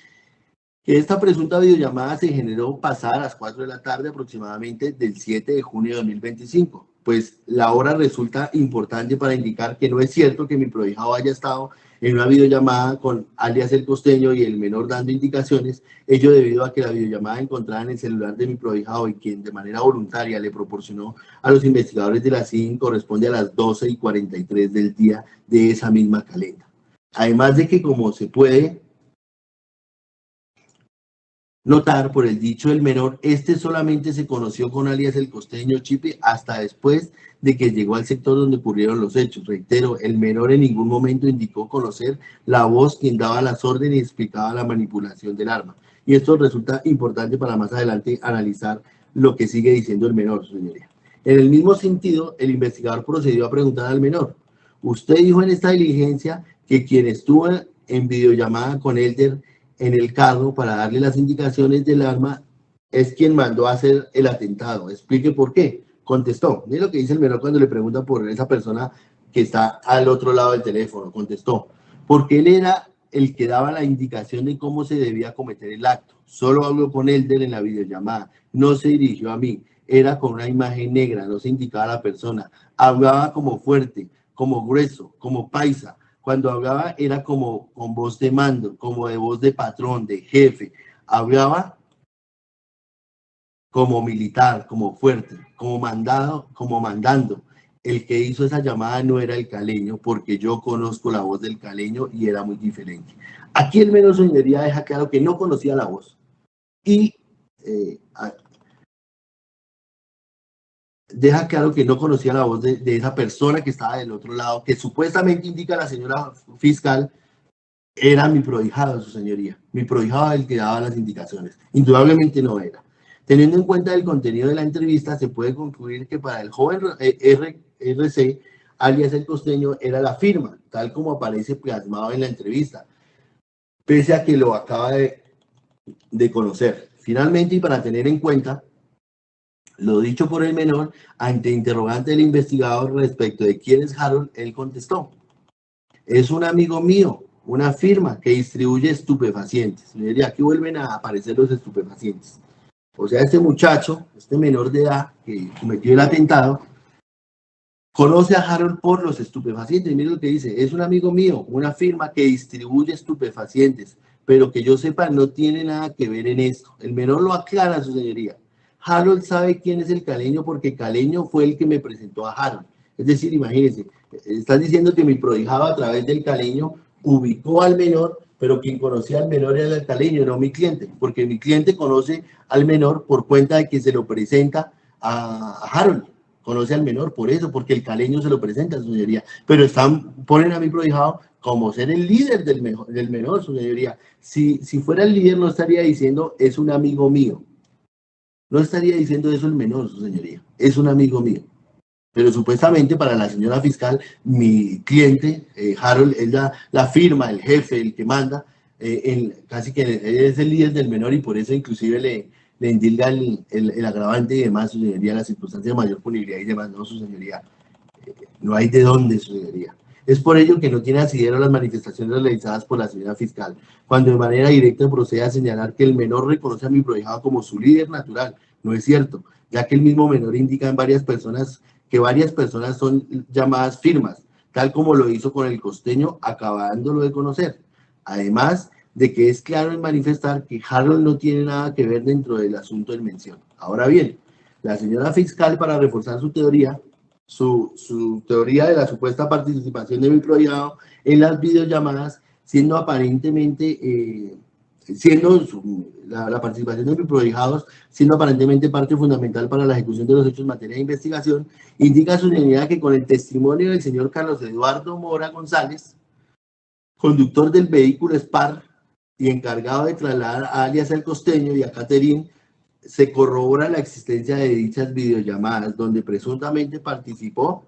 que esta presunta videollamada se generó pasada las 4 de la tarde aproximadamente del 7 de junio de 2025, pues la hora resulta importante para indicar que no es cierto que mi prohijado haya estado en una videollamada con alias el costeño y el menor dando indicaciones, ello debido a que la videollamada encontrada en el celular de mi prohijado y quien de manera voluntaria le proporcionó a los investigadores de la CIN corresponde a las 12:43 del día de esa misma calenda. Además de que, como se puede notar por el dicho del menor, este solamente se conoció con alias el costeño Chipe hasta después de que llegó al sector donde ocurrieron los hechos. Reitero, el menor en ningún momento indicó conocer la voz quien daba las órdenes y explicaba la manipulación del arma. Y esto resulta importante para más adelante analizar lo que sigue diciendo el menor, su señoría. En el mismo sentido, el investigador procedió a preguntar al menor: usted dijo en esta diligencia que quien estuvo en videollamada con Elder en el carro para darle las indicaciones del arma es quien mandó a hacer el atentado. Explique por qué. Contestó. Mire lo que dice el menor cuando le pregunta por esa persona que está al otro lado del teléfono. Contestó: porque él era el que daba la indicación de cómo se debía cometer el acto. Solo habló con Elder en la videollamada. No se dirigió a mí. Era con una imagen negra. No se indicaba a la persona. Hablaba como fuerte, como grueso, como paisa. Cuando hablaba era como con voz de mando, como de voz de patrón, de jefe. Hablaba como militar, como fuerte, como mandando. El que hizo esa llamada no era el caleño, porque yo conozco la voz del caleño y era muy diferente. Aquí el menos señoría deja claro que no conocía la voz. Y deja claro que no conocía la voz de esa persona que estaba del otro lado, que supuestamente indica la señora fiscal era mi prohijado, su señoría. Mi prohijado el que daba las indicaciones. Indudablemente no era. Teniendo en cuenta el contenido de la entrevista, se puede concluir que para el joven RC, alias el costeño, era la firma, tal como aparece plasmado en la entrevista, pese a que lo acaba de conocer. Finalmente, y para tener en cuenta lo dicho por el menor, ante interrogante del investigador respecto de quién es Harold, él contestó: es un amigo mío, una firma que distribuye estupefacientes. Y aquí vuelven a aparecer los estupefacientes. O sea, este muchacho, este menor de edad que cometió el atentado, Conoce a Harold por los estupefacientes. Mire lo que dice, es un amigo mío, una firma que distribuye estupefacientes, pero que yo sepa no tiene nada que ver en esto. El menor lo aclara, su señoría. Harold sabe quién es el caleño porque Caleño fue el que me presentó a Harold. Es decir, imagínense, están diciendo que mi prohijado a través del caleño ubicó al menor, pero quien conocía al menor era el caleño, no mi cliente, porque mi cliente conoce al menor por cuenta de que se lo presenta a Harold. Conoce al menor por eso, porque el caleño se lo presenta, su señoría. Pero ponen a mi prohijado como ser el líder del menor, su señoría. Si fuera el líder, no estaría diciendo es un amigo mío. No estaría diciendo eso el menor, su señoría. Es un amigo mío. Pero supuestamente para la señora fiscal, mi cliente, Harold, es la firma, el jefe, el que manda, casi que es el líder del menor y por eso inclusive le indilga el agravante y demás, su señoría, la circunstancia de mayor punibilidad y demás, no, su señoría. No hay de dónde, su señoría. Es por ello que no tiene asidero a las manifestaciones realizadas por la señora fiscal, cuando de manera directa procede a señalar que el menor reconoce a mi prohijado como su líder natural. No es cierto, ya que el mismo menor indica en varias personas que varias personas son llamadas firmas, tal como lo hizo con el costeño, acabándolo de conocer. Además de que es claro en manifestar que Harold no tiene nada que ver dentro del asunto en mención. Ahora bien, la señora fiscal, para reforzar su teoría, su teoría de la supuesta participación de mi prohijado en las videollamadas, siendo aparentemente, la participación de mis prohijados, siendo aparentemente parte fundamental para la ejecución de los hechos en materia de investigación, indica su unidad que con el testimonio del señor Carlos Eduardo Mora González, conductor del vehículo SPAR y encargado de trasladar a alias el costeño y a Caterín, se corrobora la existencia de dichas videollamadas donde presuntamente participó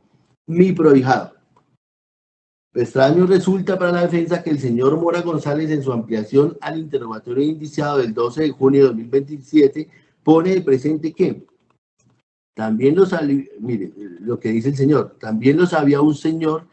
mi prohijado. Extraño resulta para la defensa que el señor Mora González, en su ampliación al interrogatorio indiciado del 12 de junio de 2027, pone de presente que también mire lo que dice el señor, también lo sabía un señor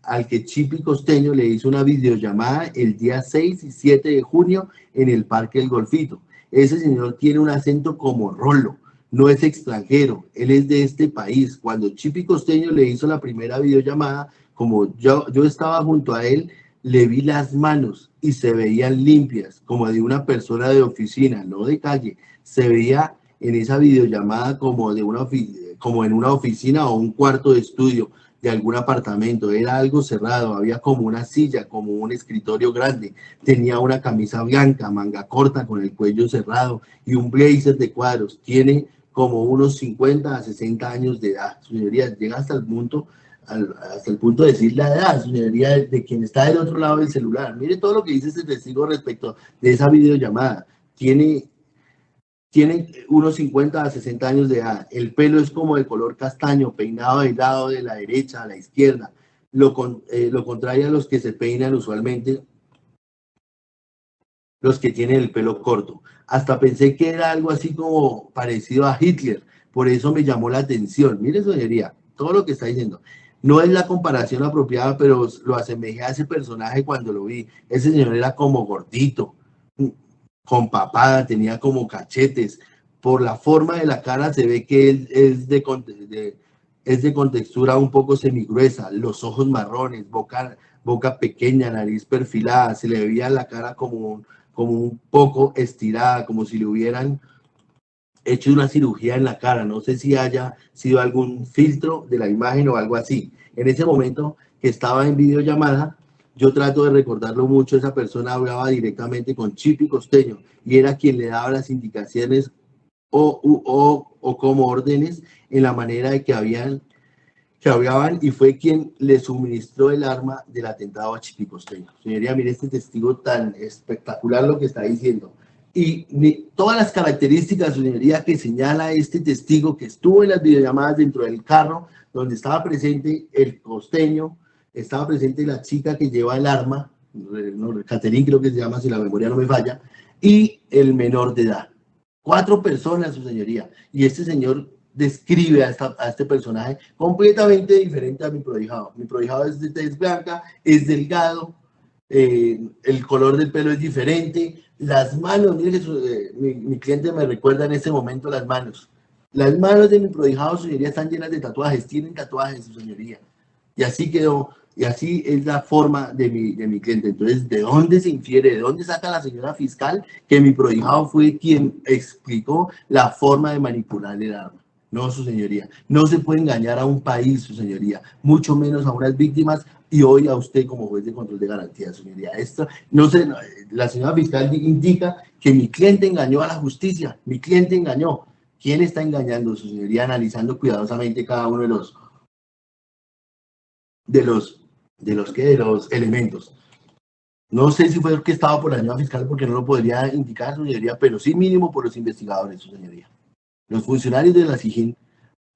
al que Chipi Costeño le hizo una videollamada el día 6 y 7 de junio en el Parque El Golfito. Ese señor tiene un acento como rolo, no es extranjero, él es de este país. Cuando Chipi Costeño le hizo la primera videollamada, como yo estaba junto a él, le vi las manos y se veían limpias, como de una persona de oficina, no de calle. Se veía en esa videollamada como en una oficina o un cuarto de estudio de algún apartamento. Era algo cerrado, había como una silla, como un escritorio grande. Tenía una camisa blanca, manga corta, con el cuello cerrado y un blazer de cuadros. Tiene como unos 50 a 60 años de edad. Su señoría, llega hasta el punto de decir la edad, su señoría, de quien está del otro lado del celular. Mire todo lo que dice este testigo respecto de esa videollamada. Tiene unos 50 a 60 años de edad. El pelo es como de color castaño, peinado del lado de la derecha a la izquierda. Lo contrario a los que se peinan usualmente, los que tienen el pelo corto. Hasta pensé que era algo así como parecido a Hitler. Por eso me llamó la atención. Mire, señoría, todo lo que está diciendo. No es la comparación apropiada, pero lo asemejé a ese personaje cuando lo vi. Ese señor era como gordito, con papada, tenía como cachetes. Por la forma de la cara se ve que él es de contextura un poco semigruesa, los ojos marrones, boca pequeña, nariz perfilada, se le veía la cara como un poco estirada, como si le hubieran hecho una cirugía en la cara. No sé si haya sido algún filtro de la imagen o algo así. En ese momento que estaba en videollamada, yo trato de recordarlo mucho, esa persona hablaba directamente con Chipi Costeño y era quien le daba las indicaciones o como órdenes en la manera de que hablaban y fue quien le suministró el arma del atentado a Chipi Costeño. Señoría, mire este testigo tan espectacular lo que está diciendo. Y todas las características, señoría, que señala este testigo que estuvo en las videollamadas dentro del carro, donde estaba presente el costeño, estaba presente la chica que lleva el arma, Caterín creo que se llama, si la memoria no me falla, y el menor de edad. 4 personas, su señoría. Y este señor describe a este personaje completamente diferente a mi prohijado. Mi prohijado es de tez blanca, es delgado, el color del pelo es diferente, las manos, mire que mi cliente me recuerda en este momento las manos. Las manos de mi prohijado, su señoría, están llenas de tatuajes, tienen tatuajes, su señoría. Y así quedó, y así es la forma de mi cliente. Entonces, ¿de dónde se infiere, de dónde saca la señora fiscal que mi prohijado fue quien explicó la forma de manipular el arma? No, su señoría. No se puede engañar a un país, su señoría, mucho menos a unas víctimas y hoy a usted como juez de control de garantía, señoría. Esto, no sé, la señora fiscal indica que mi cliente engañó a la justicia, mi cliente engañó. ¿Quién está engañando, su señoría? Analizando cuidadosamente cada uno de los elementos. No sé si fue orquestado por la señora fiscal porque no lo podría indicar, su señoría, pero sí mínimo por los investigadores, su señoría. Los funcionarios de la SIJIN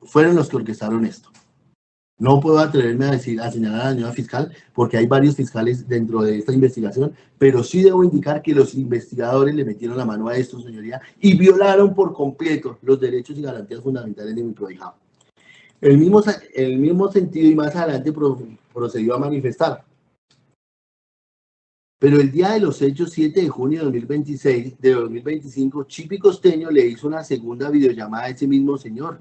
fueron los que orquestaron esto. No puedo atreverme a señalar a la señora fiscal porque hay varios fiscales dentro de esta investigación, pero sí debo indicar que los investigadores le metieron la mano a esto, señoría, y violaron por completo los derechos y garantías fundamentales de mi prohijado. El mismo sentido y más adelante procedió a manifestar. Pero el día de los hechos, 7 de junio de 2025, Chipi Costeño le hizo una segunda videollamada a ese mismo señor.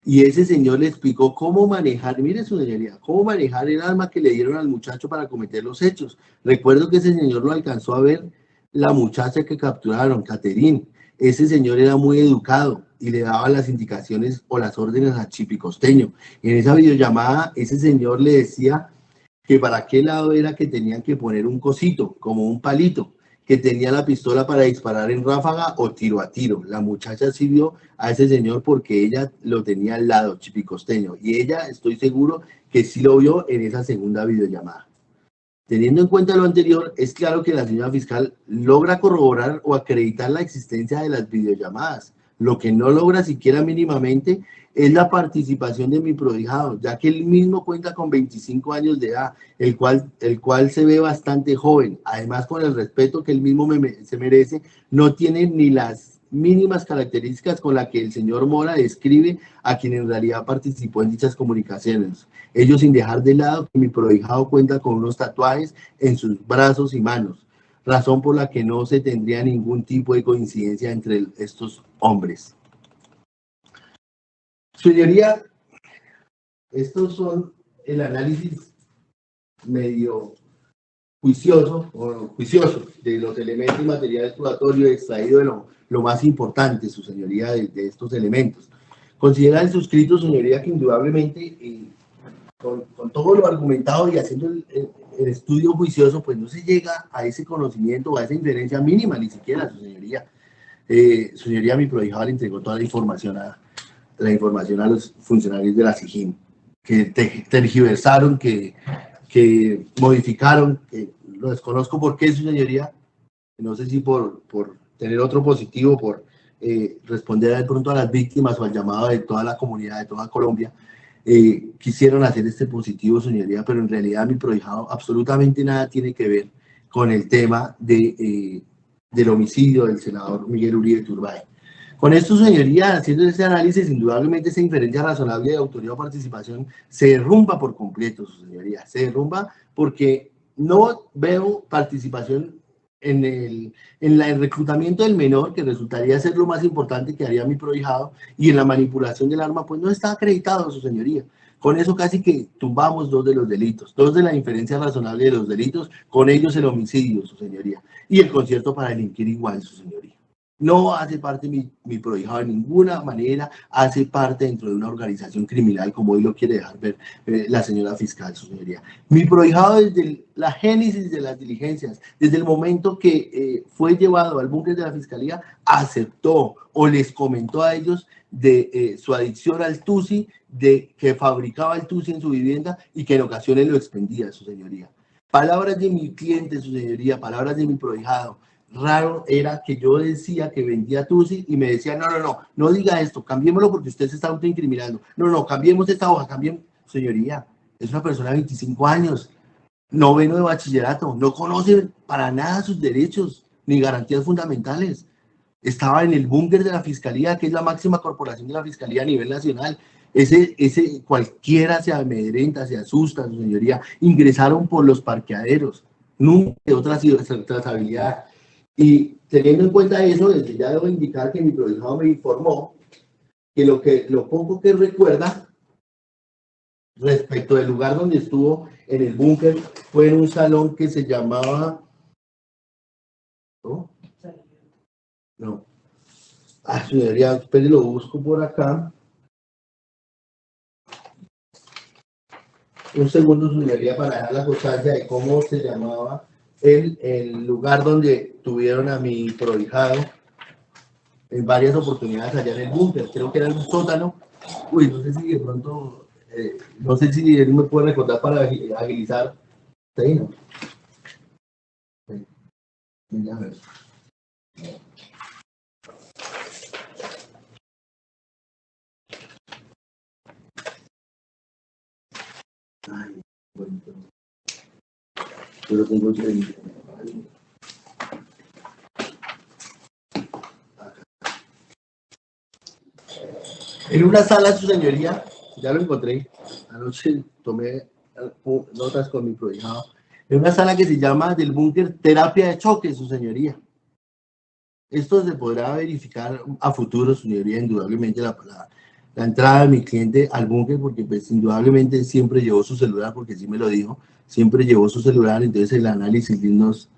Y ese señor le explicó cómo manejar, mire su señoría, cómo manejar el arma que le dieron al muchacho para cometer los hechos. Recuerdo que ese señor lo alcanzó a ver la muchacha que capturaron, Caterín. Ese señor era muy educado y le daba las indicaciones o las órdenes a Chipi Costeño. En esa videollamada, ese señor le decía que para qué lado era que tenían que poner un cosito, como un palito, que tenía la pistola para disparar en ráfaga o tiro a tiro. La muchacha sí vio a ese señor porque ella lo tenía al lado, Chipi Costeño, y ella, estoy seguro, que sí lo vio en esa segunda videollamada. Teniendo en cuenta lo anterior, es claro que la señora fiscal logra corroborar o acreditar la existencia de las videollamadas. Lo que no logra siquiera mínimamente es la participación de mi prohijado, ya que él mismo cuenta con 25 años de edad, el cual se ve bastante joven. Además, con el respeto que él mismo se merece, no tiene ni las mínimas características con las que el señor Mora describe a quien en realidad participó en dichas comunicaciones. Ello sin dejar de lado que mi prohijado cuenta con unos tatuajes en sus brazos y manos, razón por la que no se tendría ningún tipo de coincidencia entre estos hombres. Señoría, estos son el análisis medio juicioso de los elementos y materiales probatorios extraído de lo más importante, su señoría, de estos elementos. Considera el suscrito, señoría, que indudablemente con todo lo argumentado y haciendo el estudio juicioso, pues no se llega a ese conocimiento o a esa inferencia mínima, ni siquiera, su señoría. Su señoría, mi prohijado le entregó toda la información a los funcionarios de la SIJIN, que tergiversaron, que modificaron, que lo desconozco por qué, su señoría, no sé si por tener otro positivo, por responder de pronto a las víctimas o al llamado de toda la comunidad, de toda Colombia, quisieron hacer este positivo, señoría, pero en realidad mi prohijado absolutamente nada tiene que ver con el tema del homicidio del senador Miguel Uribe Turbay. Con esto, señoría, haciendo ese análisis, indudablemente esa inferencia razonable de autoría o participación se derrumba por completo, su señoría, se derrumba porque no veo participación en el reclutamiento del menor, que resultaría ser lo más importante que haría mi prohijado, y en la manipulación del arma, pues no está acreditado, su señoría. Con eso casi que tumbamos dos de los delitos, dos de la inferencia razonable de los delitos, con ellos el homicidio, su señoría, y el concierto para delinquir igual, su señoría. No hace parte mi prohijado de ninguna manera, hace parte dentro de una organización criminal, como hoy lo quiere dejar ver la señora fiscal, su señoría. Mi prohijado desde la génesis de las diligencias, desde el momento que fue llevado al búnker de la fiscalía, aceptó o les comentó a ellos de su adicción al tusi, de que fabricaba el tusi en su vivienda y que en ocasiones lo expendía, su señoría. Palabras de mi cliente, su señoría, palabras de mi prohijado. Raro era que yo decía que vendía tusi y me decía, no diga esto, cambiémoslo porque usted se está autoincriminando. No, cambiemos esta hoja, cambiemos. Señoría, es una persona de 25 años, noveno de bachillerato, no conoce para nada sus derechos ni garantías fundamentales. Estaba en el búnker de la fiscalía, que es la máxima corporación de la fiscalía a nivel nacional. Ese cualquiera se amedrenta, se asusta, su señoría. Ingresaron por los parqueaderos, nunca de otra trazabilidad. Y teniendo en cuenta eso, desde ya debo indicar que mi prohijado me informó lo poco que recuerda respecto del lugar donde estuvo en el búnker fue en un salón que se llamaba... ¿No? No. Señoría, espere, lo busco por acá. Un segundo, señoría, para dejar la constancia de cómo se llamaba el lugar donde tuvieron a mi prohijado en varias oportunidades allá en el búnker. Creo que era un sótano. Uy, no sé si de pronto, no sé si él me puede recordar para agilizar. Sí, ¿no? Sí, a ver. Ay, bueno, yo lo tengo en... En una sala, su señoría, ya lo encontré, anoche tomé notas con mi prohijado, en una sala que se llama del búnker terapia de choque, su señoría. Esto se podrá verificar a futuro, su señoría, indudablemente la entrada de mi cliente al búnker, porque pues indudablemente siempre llevó su celular, porque sí me lo dijo, siempre llevó su celular, entonces el análisis nos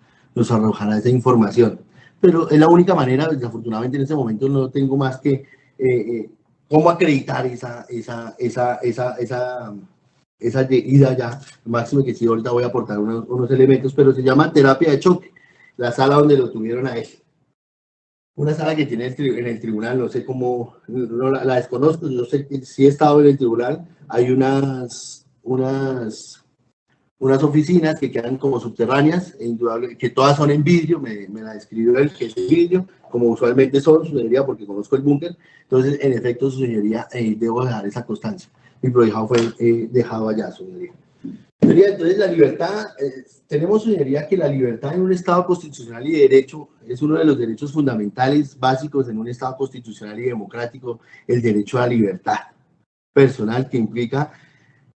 arrojará esa información. Pero es la única manera, desafortunadamente en este momento no tengo más que cómo acreditar esa ida ya, máximo que sí, ahorita voy a aportar unos elementos, pero se llama terapia de choque, la sala donde lo tuvieron a él. Una sala que tiene en el tribunal, no sé cómo, no la desconozco, no sé si he estado en el tribunal, hay unas oficinas que quedan como subterráneas, indudable, que todas son en vidrio, me la describió él, que es en vidrio, como usualmente son, su señoría, porque conozco el búnker, entonces, en efecto, su señoría, debo dejar esa constancia. Mi prohijado fue dejado allá, su señoría. Entonces, la libertad, tenemos, señoría, que la libertad en un Estado constitucional y de derecho es uno de los derechos fundamentales básicos en un Estado constitucional y democrático, el derecho a la libertad personal, que implica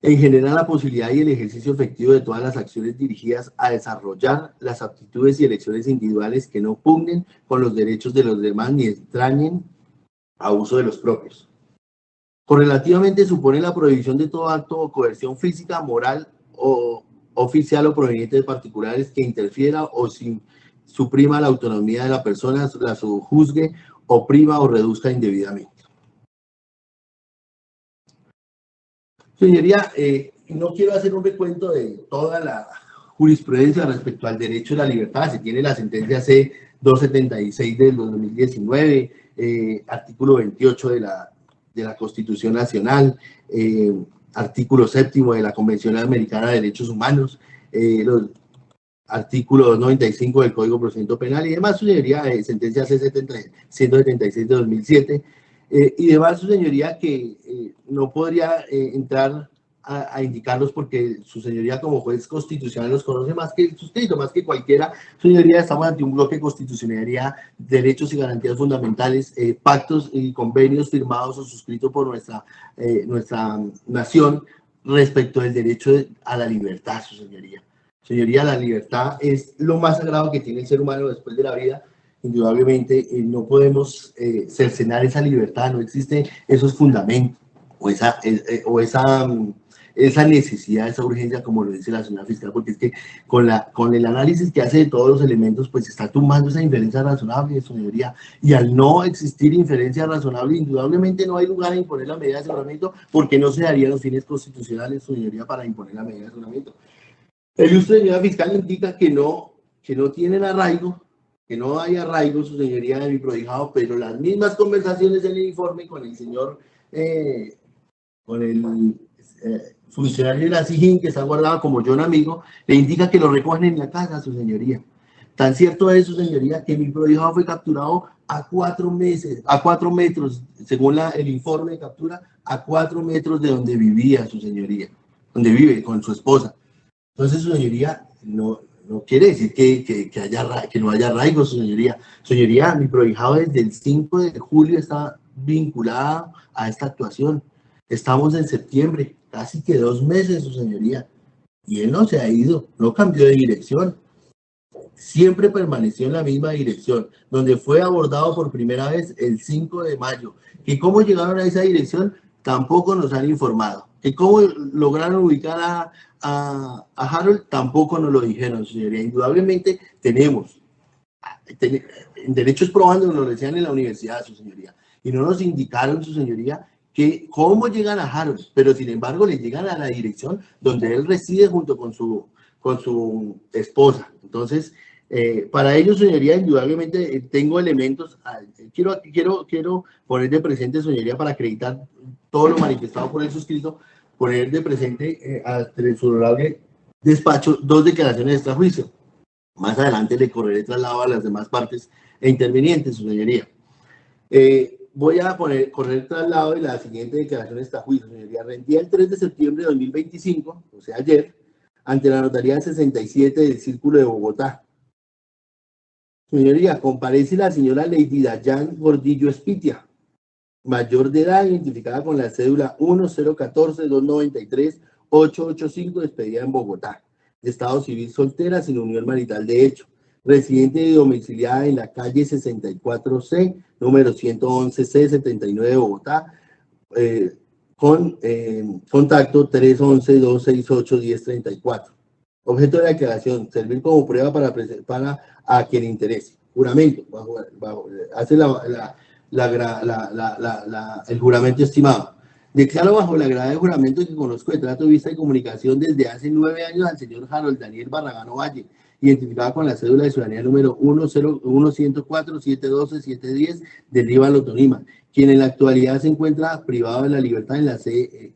en general la posibilidad y el ejercicio efectivo de todas las acciones dirigidas a desarrollar las aptitudes y elecciones individuales que no pugnen con los derechos de los demás ni extrañen a uso de los propios. Correlativamente supone la prohibición de todo acto o coerción física, moral o oficial o proveniente de particulares que interfiera o suprima la autonomía de la persona, la subjuzgue, oprima o reduzca indebidamente. Señoría, no quiero hacer un recuento de toda la jurisprudencia respecto al derecho a la libertad. Se tiene la sentencia C-276 del 2019, artículo 28 de la Constitución Nacional, artículo 7º de la Convención Americana de Derechos Humanos, los artículo 295 del Código de Procedimiento Penal y demás, su señoría, sentencia C-176 de 2007, y demás, su señoría, que no podría entrar a indicarlos porque su señoría como juez constitucional los conoce más que el suscrito, más que cualquiera. Su señoría, estamos ante un bloque de constitucionalidad, derechos y garantías fundamentales, pactos y convenios firmados o suscritos por nuestra nación respecto del derecho a la libertad, su señoría. Señoría, la libertad es lo más sagrado que tiene el ser humano después de la vida. Indudablemente, no podemos cercenar esa libertad, no existe esos fundamentos o esa necesidad, esa urgencia, como lo dice la señora fiscal, porque es que con el análisis que hace de todos los elementos, pues está tumbando esa inferencia razonable, señoría, y al no existir inferencia razonable, indudablemente no hay lugar a imponer la medida de aseguramiento, porque no se darían los fines constitucionales, señoría, para imponer la medida de aseguramiento. El ilustre señora fiscal indica que no tienen arraigo, que no hay arraigo, su señoría, de mi prohijado, pero las mismas conversaciones en el informe con el señor, con el funcionario de la SIJIN, que está guardado como John Amigo, le indica que lo recogen en la casa, su señoría. Tan cierto es, su señoría, que mi prohijado fue capturado a 4 metros, según el informe de captura, a 4 metros de donde vivía su señoría, donde vive con su esposa. Entonces, su señoría, no quiere decir que no haya arraigo, su señoría. Señoría, mi prohijado desde el 5 de julio está vinculado a esta actuación. Estamos en septiembre, casi que 2 meses, su señoría. Y él no se ha ido, no cambió de dirección. siempre permaneció en la misma dirección, donde fue abordado por primera vez el 5 de mayo. ¿Y cómo llegaron a esa dirección? Tampoco nos han informado. ¿Y cómo lograron ubicar a Harold? Tampoco nos lo dijeron, señoría. Indudablemente tenemos en derechos probando, nos lo decían en la universidad, su señoría, y no nos indicaron, su señoría, que cómo llegan a Harold, pero sin embargo le llegan a la dirección donde él reside junto con su esposa. Entonces, para ellos, señoría, indudablemente tengo elementos, quiero poner de presente, señoría, para acreditar todo lo manifestado por el suscrito, poner de presente ante su honorable despacho 2 declaraciones de extrajuicio. Más adelante le correré traslado a las demás partes e intervinientes, su señoría. Voy a correr traslado de la siguiente declaración de extrajuicio, señoría. Rendía el 3 de septiembre de 2025, o sea, ayer, ante la notaría 67 del Círculo de Bogotá. Señoría, comparece la señora Lady Dayan Gordillo Espitia, mayor de edad, identificada con la cédula 1014-293-885, expedida en Bogotá, de estado civil soltera, sin unión marital de hecho, residente y domiciliada en la calle 64C, número 111C, 79 de Bogotá, con contacto 311-268-1034. Objeto de la declaración, servir como prueba para a quien interese. Juramento, hace el juramento estimado. Declaro bajo la grada de juramento que conozco de trato, vista y comunicación desde hace 9 años al señor Harold Daniel Barragán Ovalle, identificado con la cédula de ciudadanía número 10104-712-710 del Líbano, Tolima, quien en la actualidad se encuentra privado de la libertad en la sede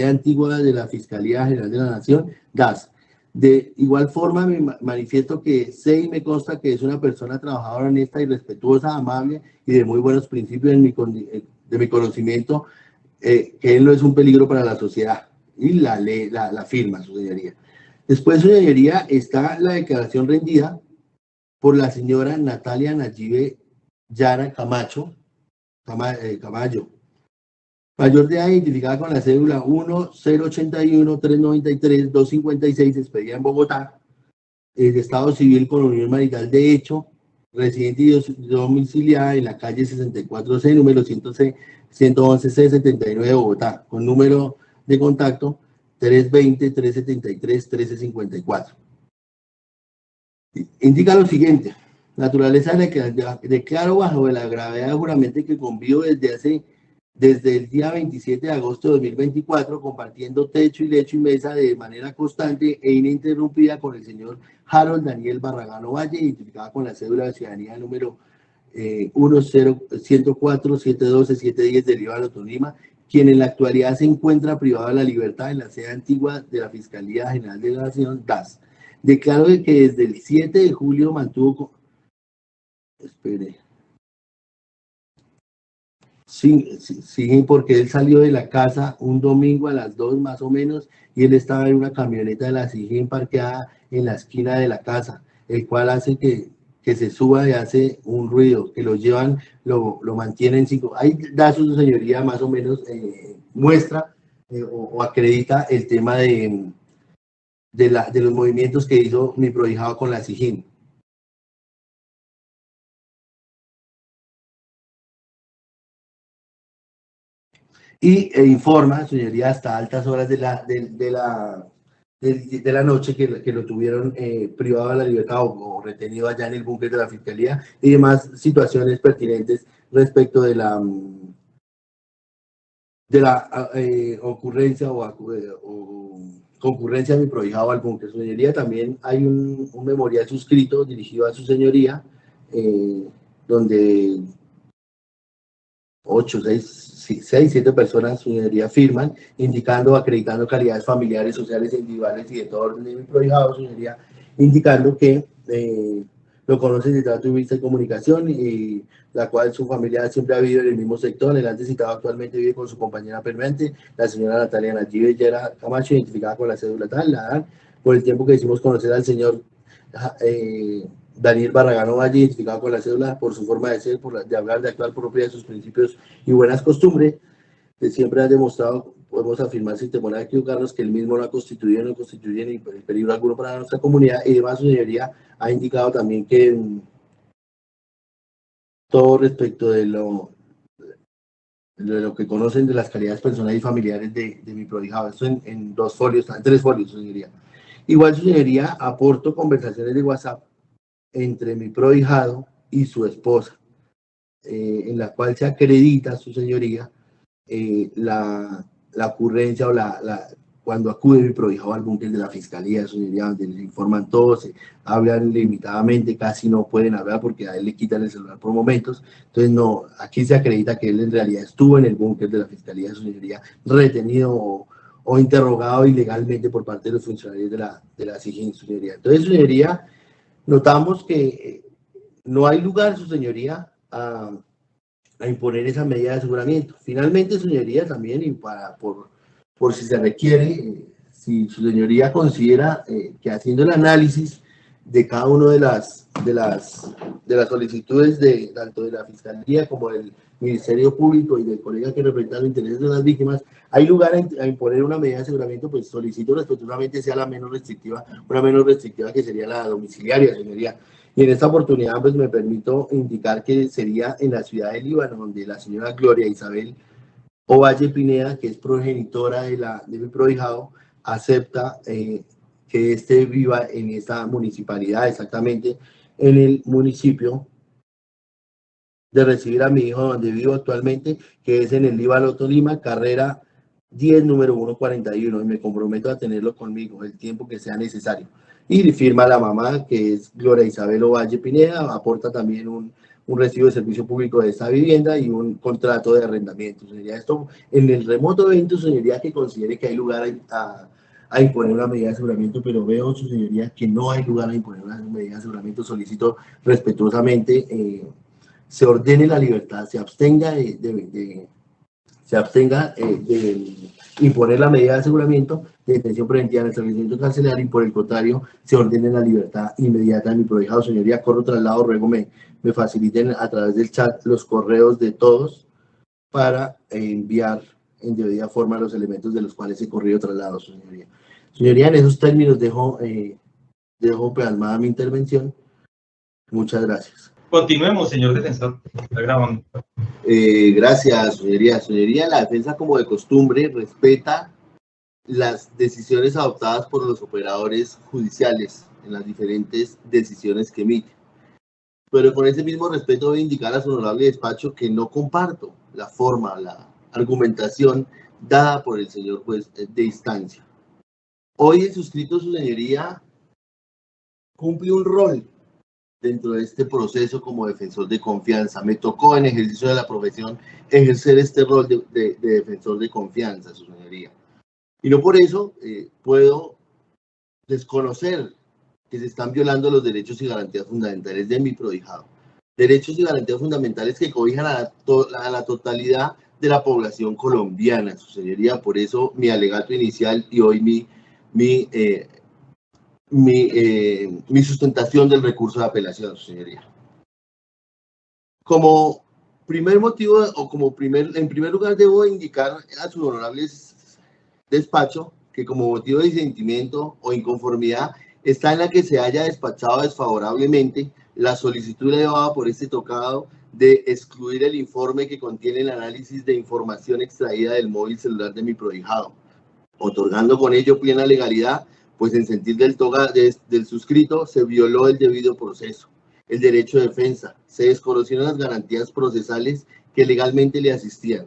antigua de la Fiscalía General de la Nación, DAS. De igual forma, me manifiesto que sé y me consta que es una persona trabajadora, honesta y respetuosa, amable y de muy buenos principios de mi conocimiento, que él no es un peligro para la sociedad. Y la firma, su señoría. Después, su señoría, está la declaración rendida por la señora Natalia Nayibe Yara Camacho, mayor de edad, identificada con la cédula 1081-393-256, expedida en Bogotá, de estado civil con unión marital de hecho, residente y domiciliada en la calle 64C, número 111C, 79 de Bogotá, con número de contacto 320-373-1354. Indica lo siguiente: naturaleza de que declaro bajo la gravedad de juramento que convivo desde el día 27 de agosto de 2024, compartiendo techo y lecho y mesa de manera constante e ininterrumpida con el señor Harold Daniel Barragán Ovalle, identificada con la cédula de ciudadanía número 104-712-710 del Líbano, Tolima, quien en la actualidad se encuentra privado de la libertad en la sede antigua de la Fiscalía General de la Nación, DAS. Declaro que desde el 7 de julio mantuvo... Sí, porque él salió de la casa un domingo a las 2 más o menos, y él estaba en una camioneta de la SIGIN parqueada en la esquina de la casa, el cual hace que se suba y hace un ruido, que lo llevan, lo mantienen 5. Ahí da su señoría más o menos, muestra o acredita el tema de los movimientos que hizo mi prohijado con la SIGIN. Informa, señoría, hasta altas horas de la noche que lo tuvieron privado de la libertad o retenido allá en el búnker de la Fiscalía, y demás situaciones pertinentes respecto de la ocurrencia o concurrencia de mi prohijado al búnker. Su señoría, también hay un memorial suscrito dirigido a su señoría, donde 8, 6, 7 personas, su señoría, firman, indicando, acreditando calidades familiares, sociales, individuales y de todo orden de mi prohijado, su señoría, indicando que lo conocen de trato y vista y comunicación, y la cual su familia siempre ha vivido en el mismo sector. El antes citado actualmente vive con su compañera permanente, la señora Natalia Nayibe Yara Camacho, identificada con la cédula tal, la dan, por el tiempo que hicimos conocer al señor Daniel Barragán Ovalle, identificado con la cédula, por su forma de ser, de hablar, de actuar propia de sus principios y buenas costumbres, que siempre han demostrado podemos afirmar sin temor a equivocarnos que el mismo no ha constituido, no constituye ni peligro alguno para nuestra comunidad, y además su señoría ha indicado también que todo respecto de lo que conocen de las calidades personales y familiares de mi prohijado, esto en 2 folios, en 3 folios, su señoría. Igual, su señoría, aporto conversaciones de WhatsApp entre mi prohijado y su esposa, en la cual se acredita, su señoría, la ocurrencia o cuando acude mi prohijado al búnker de la fiscalía, su señoría, donde les informan todos, hablan limitadamente, casi no pueden hablar porque a él le quitan el celular por momentos. Entonces, no, aquí se acredita que él en realidad estuvo en el búnker de la fiscalía, su señoría, retenido o interrogado ilegalmente por parte de los funcionarios de la SIJIN, su señoría. Entonces, su señoría, notamos que no hay lugar, su señoría, a imponer esa medida de aseguramiento. Finalmente, su señoría, también, y por si se requiere, si su señoría considera que haciendo el análisis de cada una de las solicitudes tanto de la Fiscalía como del Ministerio Público y del colega que representa los intereses de las víctimas, hay lugar a imponer una medida de aseguramiento, pues solicito respetuosamente sea la menos restrictiva, una menos restrictiva que sería la domiciliaria, señoría. Y en esta oportunidad, pues me permito indicar que sería en la ciudad de Líbano, donde la señora Gloria Isabel Ovalle Pineda, que es progenitora de mi prohijado, acepta que éste viva en esta municipalidad, exactamente en el municipio de recibir a mi hijo donde vivo actualmente, que es en el Líbano Tolima, carrera 10, número 141, y me comprometo a tenerlo conmigo el tiempo que sea necesario. Y firma la mamá, que es Gloria Isabel Ovalle Pineda, aporta también un recibo de servicio público de esta vivienda y un contrato de arrendamiento. Señoría, esto en el remoto evento, señoría, que considere que hay lugar a imponer una medida de aseguramiento, pero veo, su señoría, que no hay lugar a imponer una medida de aseguramiento. Solicito respetuosamente se ordene la libertad, se abstenga de imponer la medida de aseguramiento de detención preventiva en el establecimiento carcelario y por el contrario se ordene la libertad inmediata de mi prohijado. Señoría, corro traslado, ruego me faciliten a través del chat los correos de todos para enviar en debida forma los elementos de los cuales he corrido traslado, señoría. Señoría, en esos términos dejo plasmada mi intervención. Muchas gracias. Continuemos, señor defensor. Está grabando. Gracias, señoría. Señoría, la defensa, como de costumbre, respeta las decisiones adoptadas por los operadores judiciales en las diferentes decisiones que emiten. Pero con ese mismo respeto voy a indicar a su honorable despacho que no comparto la forma, la argumentación dada por el señor juez de instancia. Hoy el suscrito, su señoría, cumple un rol dentro de este proceso como defensor de confianza. Me tocó en ejercicio de la profesión ejercer este rol de defensor de confianza, su señoría. Y no por eso puedo desconocer que se están violando los derechos y garantías fundamentales de mi prohijado. Derechos y garantías fundamentales que cobijan a la totalidad de la población colombiana, su señoría. Por eso mi alegato inicial y hoy mi sustentación del recurso de apelación, señoría. Como primer motivo, o en primer lugar, debo indicar a su honorable despacho que como motivo de disentimiento o inconformidad está en la que se haya despachado desfavorablemente la solicitud elevada por este tocado de excluir el informe que contiene el análisis de información extraída del móvil celular de mi prohijado, otorgando con ello plena legalidad, pues en sentir del suscrito se violó el debido proceso, el derecho de defensa, se desconocieron las garantías procesales que legalmente le asistían,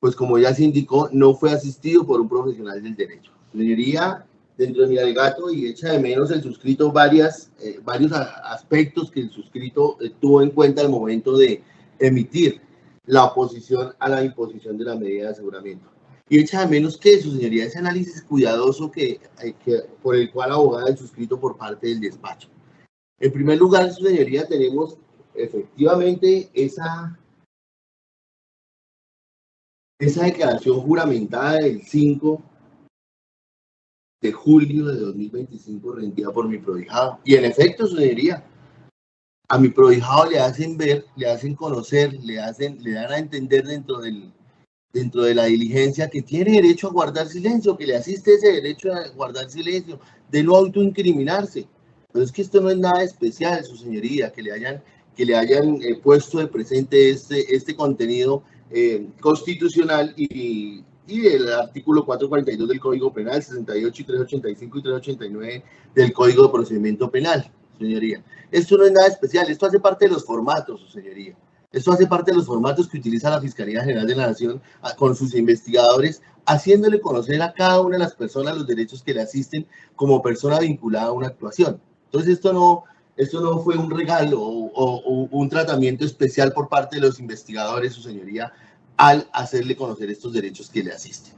pues como ya se indicó, no fue asistido por un profesional del derecho. Señoría, dentro de mi alegato y echa de menos el suscrito varios aspectos que el suscrito tuvo en cuenta al momento de emitir la oposición a la imposición de la medida de aseguramiento. Y echa de menos que, su señoría, ese análisis cuidadoso por el cual abogada el suscrito por parte del despacho. En primer lugar, su señoría, tenemos efectivamente esa declaración juramentada del 5 de julio de 2025 rendida por mi prohijado. Y en efecto, su señoría, a mi prohijado le hacen ver, le hacen conocer, le dan a entender dentro del dentro de la diligencia, que tiene derecho a guardar silencio, que le asiste ese derecho a guardar silencio, de no autoincriminarse. Pero es que esto no es nada especial, su señoría, que le hayan puesto de presente este contenido constitucional y el artículo 442 del Código Penal, 68 y 385 y 389 del Código de Procedimiento Penal, señoría. Esto no es nada especial, esto hace parte de los formatos, su señoría. Esto hace parte de los formatos que utiliza la Fiscalía General de la Nación con sus investigadores, haciéndole conocer a cada una de las personas los derechos que le asisten como persona vinculada a una actuación. Entonces, esto no fue un regalo o un tratamiento especial por parte de los investigadores, su señoría, al hacerle conocer estos derechos que le asisten.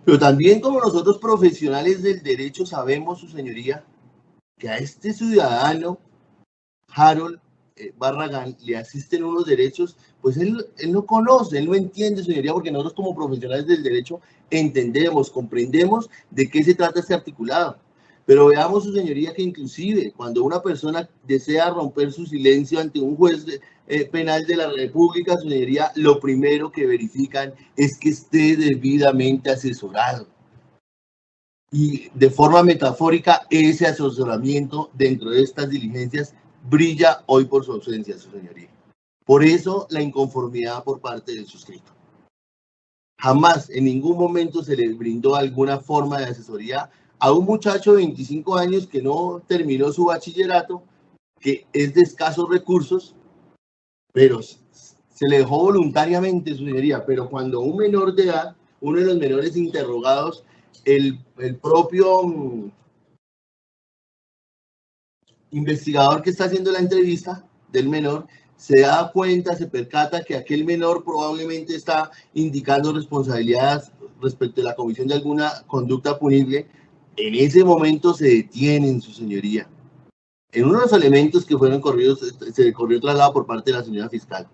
Pero también, como nosotros profesionales del derecho sabemos, su señoría, que a este ciudadano, Harold Barragán, le asisten unos derechos, pues él no conoce, él no entiende, señoría, porque nosotros como profesionales del derecho entendemos, comprendemos de qué se trata este articulado. Pero veamos, su señoría, que inclusive cuando una persona desea romper su silencio ante un juez penal de la República, su señoría, lo primero que verifican es que esté debidamente asesorado. Y de forma metafórica, ese asesoramiento dentro de estas diligencias brilla hoy por su ausencia, su señoría. Por eso la inconformidad por parte del suscrito. Jamás, en ningún momento se le brindó alguna forma de asesoría a un muchacho de 25 años que no terminó su bachillerato, que es de escasos recursos, pero se le dejó voluntariamente, su señoría. Pero cuando un menor de edad, uno de los menores interrogados, el propio investigador que está haciendo la entrevista del menor se da cuenta, se percata que aquel menor probablemente está indicando responsabilidades respecto a la comisión de alguna conducta punible. En ese momento se detienen, su señoría. En uno de los elementos que fueron corridos, se corrió traslado por parte de la señora fiscal.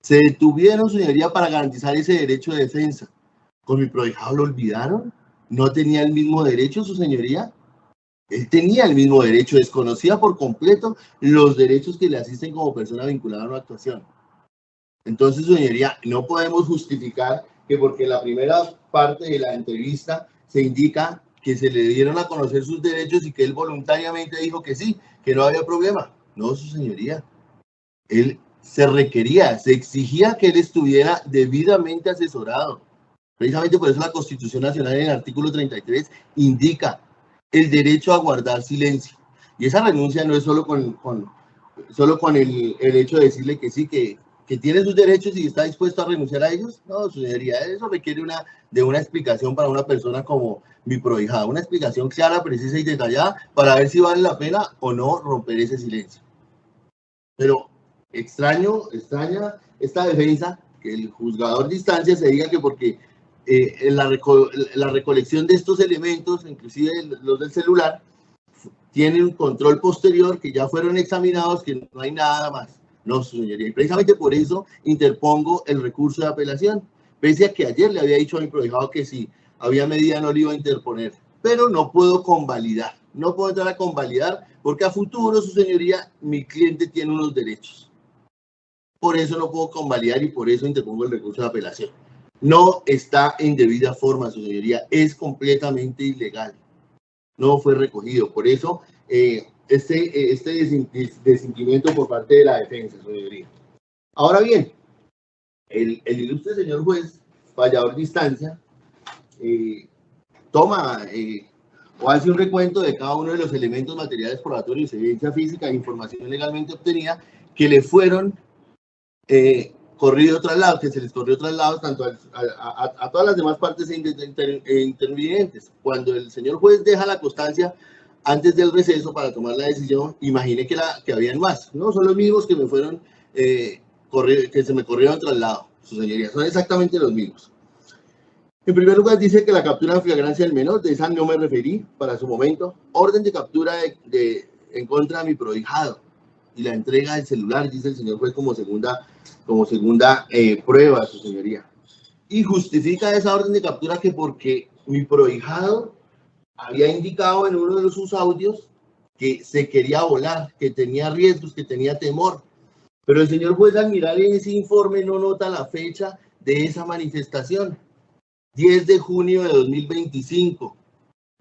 Se detuvieron, su señoría, para garantizar ese derecho de defensa. ¿Con mi prohijado lo olvidaron? ¿No tenía el mismo derecho, su señoría? Él tenía el mismo derecho, desconocía por completo los derechos que le asisten como persona vinculada a una actuación. Entonces, su señoría, no podemos justificar que porque en la primera parte de la entrevista se indica que se le dieron a conocer sus derechos y que él voluntariamente dijo que sí, que no había problema. No, su señoría. Él se requería, se exigía que él estuviera debidamente asesorado. Precisamente por eso la Constitución Nacional en el artículo 33 indica el derecho a guardar silencio. Y esa renuncia no es solo con el hecho de decirle que sí, que tiene sus derechos y está dispuesto a renunciar a ellos. No, su señoría, eso requiere de una explicación para una persona como mi prohijada, una explicación clara, precisa y detallada para ver si vale la pena o no romper ese silencio. Pero extraña esta defensa, que el juzgador de instancia se diga que porque la recolección de estos elementos, inclusive los del celular, tienen un control posterior, que ya fueron examinados, que no hay nada más. No, su señoría. Y precisamente por eso interpongo el recurso de apelación, pese a que ayer le había dicho a mi prohijado que si había medida no le iba a interponer, pero no puedo convalidar, no puedo entrar a convalidar, porque a futuro, su señoría, mi cliente tiene unos derechos. Por eso no puedo convalidar y por eso interpongo el recurso de apelación. No está en debida forma, su señoría, es completamente ilegal. No fue recogido. Por eso, este desincumplimiento por parte de la defensa, su señoría. Ahora bien, el ilustre señor juez, fallador de instancia, toma o hace un recuento de cada uno de los elementos materiales probatorios, evidencia física e información legalmente obtenida que le fueron corrido traslado, que se les corrió traslado tanto a todas las demás partes intervinientes. Cuando el señor juez deja la constancia antes del receso para tomar la decisión, imaginé que habían más, no son los mismos que me fueron que se me corrieron traslado, su señoría, son exactamente los mismos. En primer lugar, dice que la captura en flagrancia del menor, de esa no me referí para su momento. Orden de captura en contra de mi prohijado y la entrega del celular, dice el señor juez, como segunda prueba, su señoría. Y justifica esa orden de captura que porque mi prohijado había indicado en uno de sus audios que se quería volar, que tenía riesgos, que tenía temor. Pero el señor juez, al mirar en ese informe, no nota la fecha de esa manifestación. 10 de junio de 2025,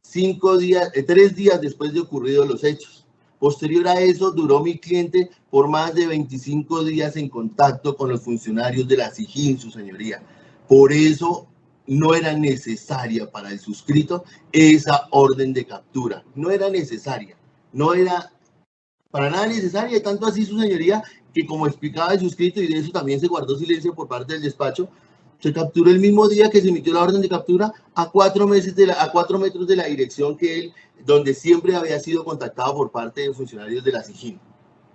3 días después de ocurridos los hechos. Posterior a eso, duró mi cliente por más de 25 días en contacto con los funcionarios de la SIJIN, su señoría. Por eso no era necesaria para el suscrito esa orden de captura. No era necesaria, no era para nada necesaria, tanto así, su señoría, que como explicaba el suscrito, y de eso también se guardó silencio por parte del despacho, se capturó el mismo día que se emitió la orden de captura a 4 metros de la dirección donde siempre había sido contactado por parte de funcionarios de la SIJIN.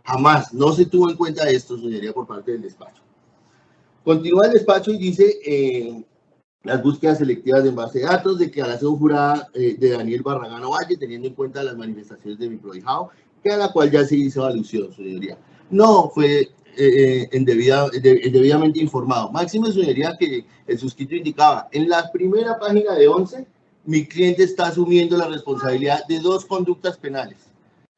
Jamás, no se tuvo en cuenta esto, señoría, por parte del despacho. Continúa el despacho y dice las búsquedas selectivas en base de datos, declaración jurada de Daniel Barragán Ovalle, teniendo en cuenta las manifestaciones de mi prohijado, que a la cual ya se hizo alusión, señoría. No fue debidamente informado. Máximo, señoría, que el suscrito indicaba en la primera página de 11, mi cliente está asumiendo la responsabilidad de 2 conductas penales,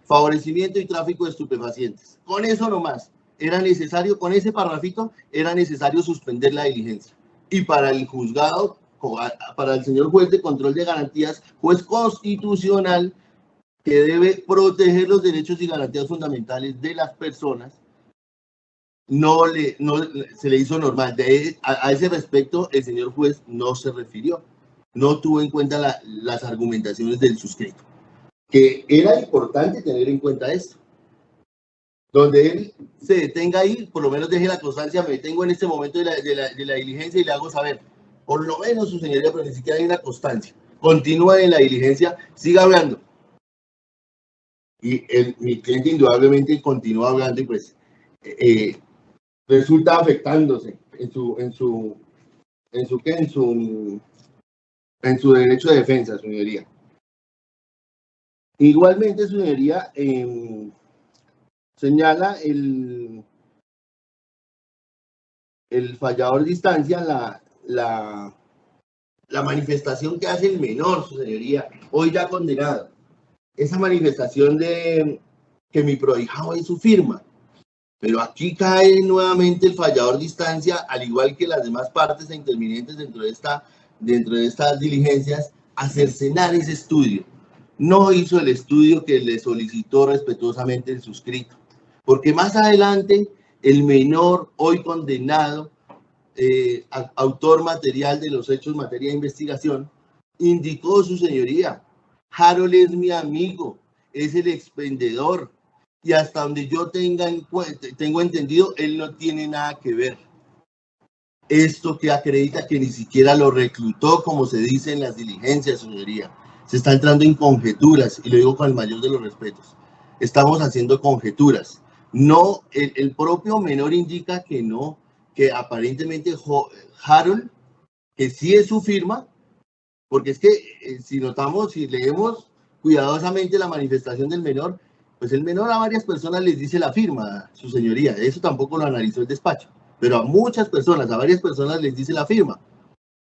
favorecimiento y tráfico de estupefacientes. Con eso nomás, era necesario, con ese parrafito, era necesario suspender la diligencia. Y para el juzgado, para el señor juez de control de garantías, juez constitucional, que debe proteger los derechos y garantías fundamentales de las personas, se le hizo normal. A ese respecto, el señor juez no se refirió, no tuvo en cuenta las argumentaciones del suscrito, que era importante tener en cuenta esto. Donde él se detenga ahí, por lo menos deje la constancia, me detengo en este momento de la diligencia y le hago saber, por lo menos, su señoría, pero ni siquiera hay una constancia. Continúa en la diligencia, siga hablando. Y mi cliente indudablemente continúa hablando y pues resulta afectándose en su derecho de defensa, su señoría. Igualmente, su señoría, señala el fallador de instancia la manifestación que hace el menor, su señoría, hoy ya condenado. Esa manifestación de que mi prohijado es su firma. Pero aquí cae nuevamente el fallador de instancia, al igual que las demás partes e intervinientes dentro de estas diligencias, a cercenar ese estudio. No hizo el estudio que le solicitó respetuosamente el suscrito. Porque más adelante, el menor, hoy condenado, autor material de los hechos en materia de investigación, indicó, su señoría, Harold es mi amigo, es el expendedor, y hasta donde yo tengo entendido, él no tiene nada que ver. Esto que acredita que ni siquiera lo reclutó, como se dice en las diligencias, señoría. Se está entrando en conjeturas, y lo digo con el mayor de los respetos. Estamos haciendo conjeturas. No, el propio menor indica que no, que aparentemente Harold, que sí es su firma, porque es que si leemos cuidadosamente la manifestación del menor, pues el menor a varias personas les dice la firma, su señoría. Eso tampoco lo analizó el despacho, pero a muchas personas, a varias personas les dice la firma.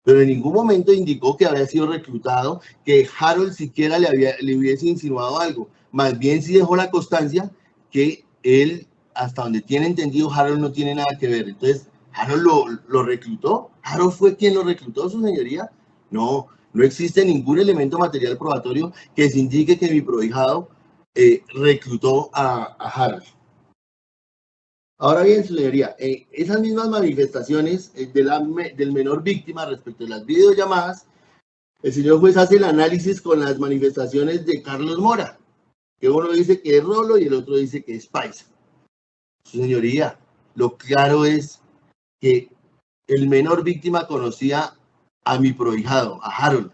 Pero en ningún momento indicó que había sido reclutado, que Harold siquiera le hubiese insinuado algo. Más bien sí dejó la constancia que él, hasta donde tiene entendido, Harold no tiene nada que ver. Entonces, ¿Harold lo reclutó? ¿Harold fue quien lo reclutó, su señoría? No existe ningún elemento material probatorio que se indique que mi prohijado reclutó a Harold. Ahora bien, su señoría, esas mismas manifestaciones del menor víctima respecto a las videollamadas, el señor juez hace el análisis con las manifestaciones de Carlos Mora, que uno dice que es Rolo y el otro dice que es Paisa. Su señoría, lo claro es que el menor víctima conocía a mi prohijado, a Harold,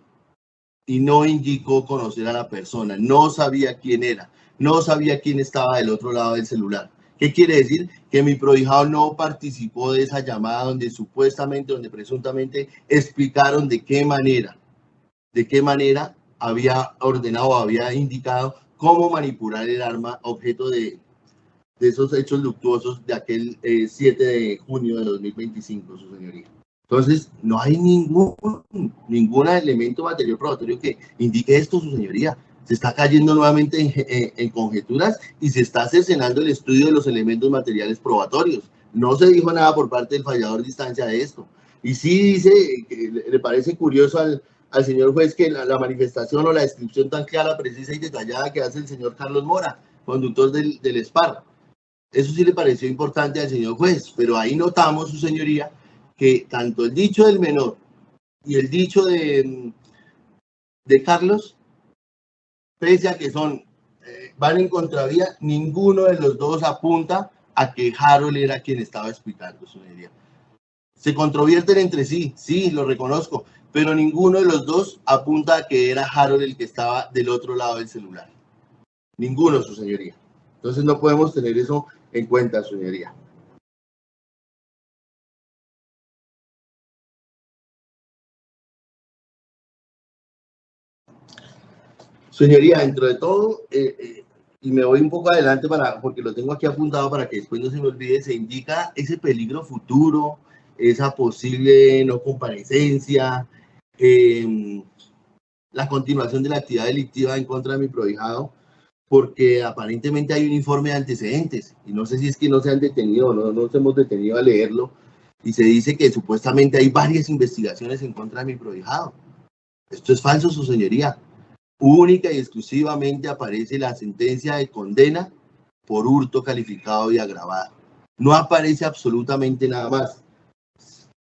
y no indicó conocer a la persona, no sabía quién era, no sabía quién estaba del otro lado del celular. ¿Qué quiere decir? Que mi prohijado no participó de esa llamada donde presuntamente explicaron de qué manera había ordenado, había indicado cómo manipular el arma objeto de esos hechos luctuosos de aquel 7 de junio de 2025, su señoría. Entonces, no hay ningún elemento material probatorio que indique esto, su señoría. Se está cayendo nuevamente en conjeturas y se está cercenando el estudio de los elementos materiales probatorios. No se dijo nada por parte del fallador de instancia de esto. Y sí dice que le parece curioso al señor juez que la manifestación o la descripción tan clara, precisa y detallada que hace el señor Carlos Mora, conductor del SPAR. Eso sí le pareció importante al señor juez, pero ahí notamos, su señoría, que tanto el dicho del menor y el dicho de Carlos, pese a que van en contravía, ninguno de los dos apunta a que Harold era quien estaba explicando, su señoría. Se controvierten entre sí, sí, lo reconozco, pero ninguno de los dos apunta a que era Harold el que estaba del otro lado del celular. Ninguno, su señoría. Entonces no podemos tener eso en cuenta, su señoría. Señoría, dentro de todo, y me voy un poco adelante porque lo tengo aquí apuntado para que después no se me olvide, se indica ese peligro futuro, esa posible no comparecencia, la continuación de la actividad delictiva en contra de mi prohijado, porque aparentemente hay un informe de antecedentes, y no sé si es que no se han detenido, no nos hemos detenido a leerlo, y se dice que supuestamente hay varias investigaciones en contra de mi prohijado. Esto es falso, su señoría. Única y exclusivamente aparece la sentencia de condena por hurto calificado y agravado. No aparece absolutamente nada más.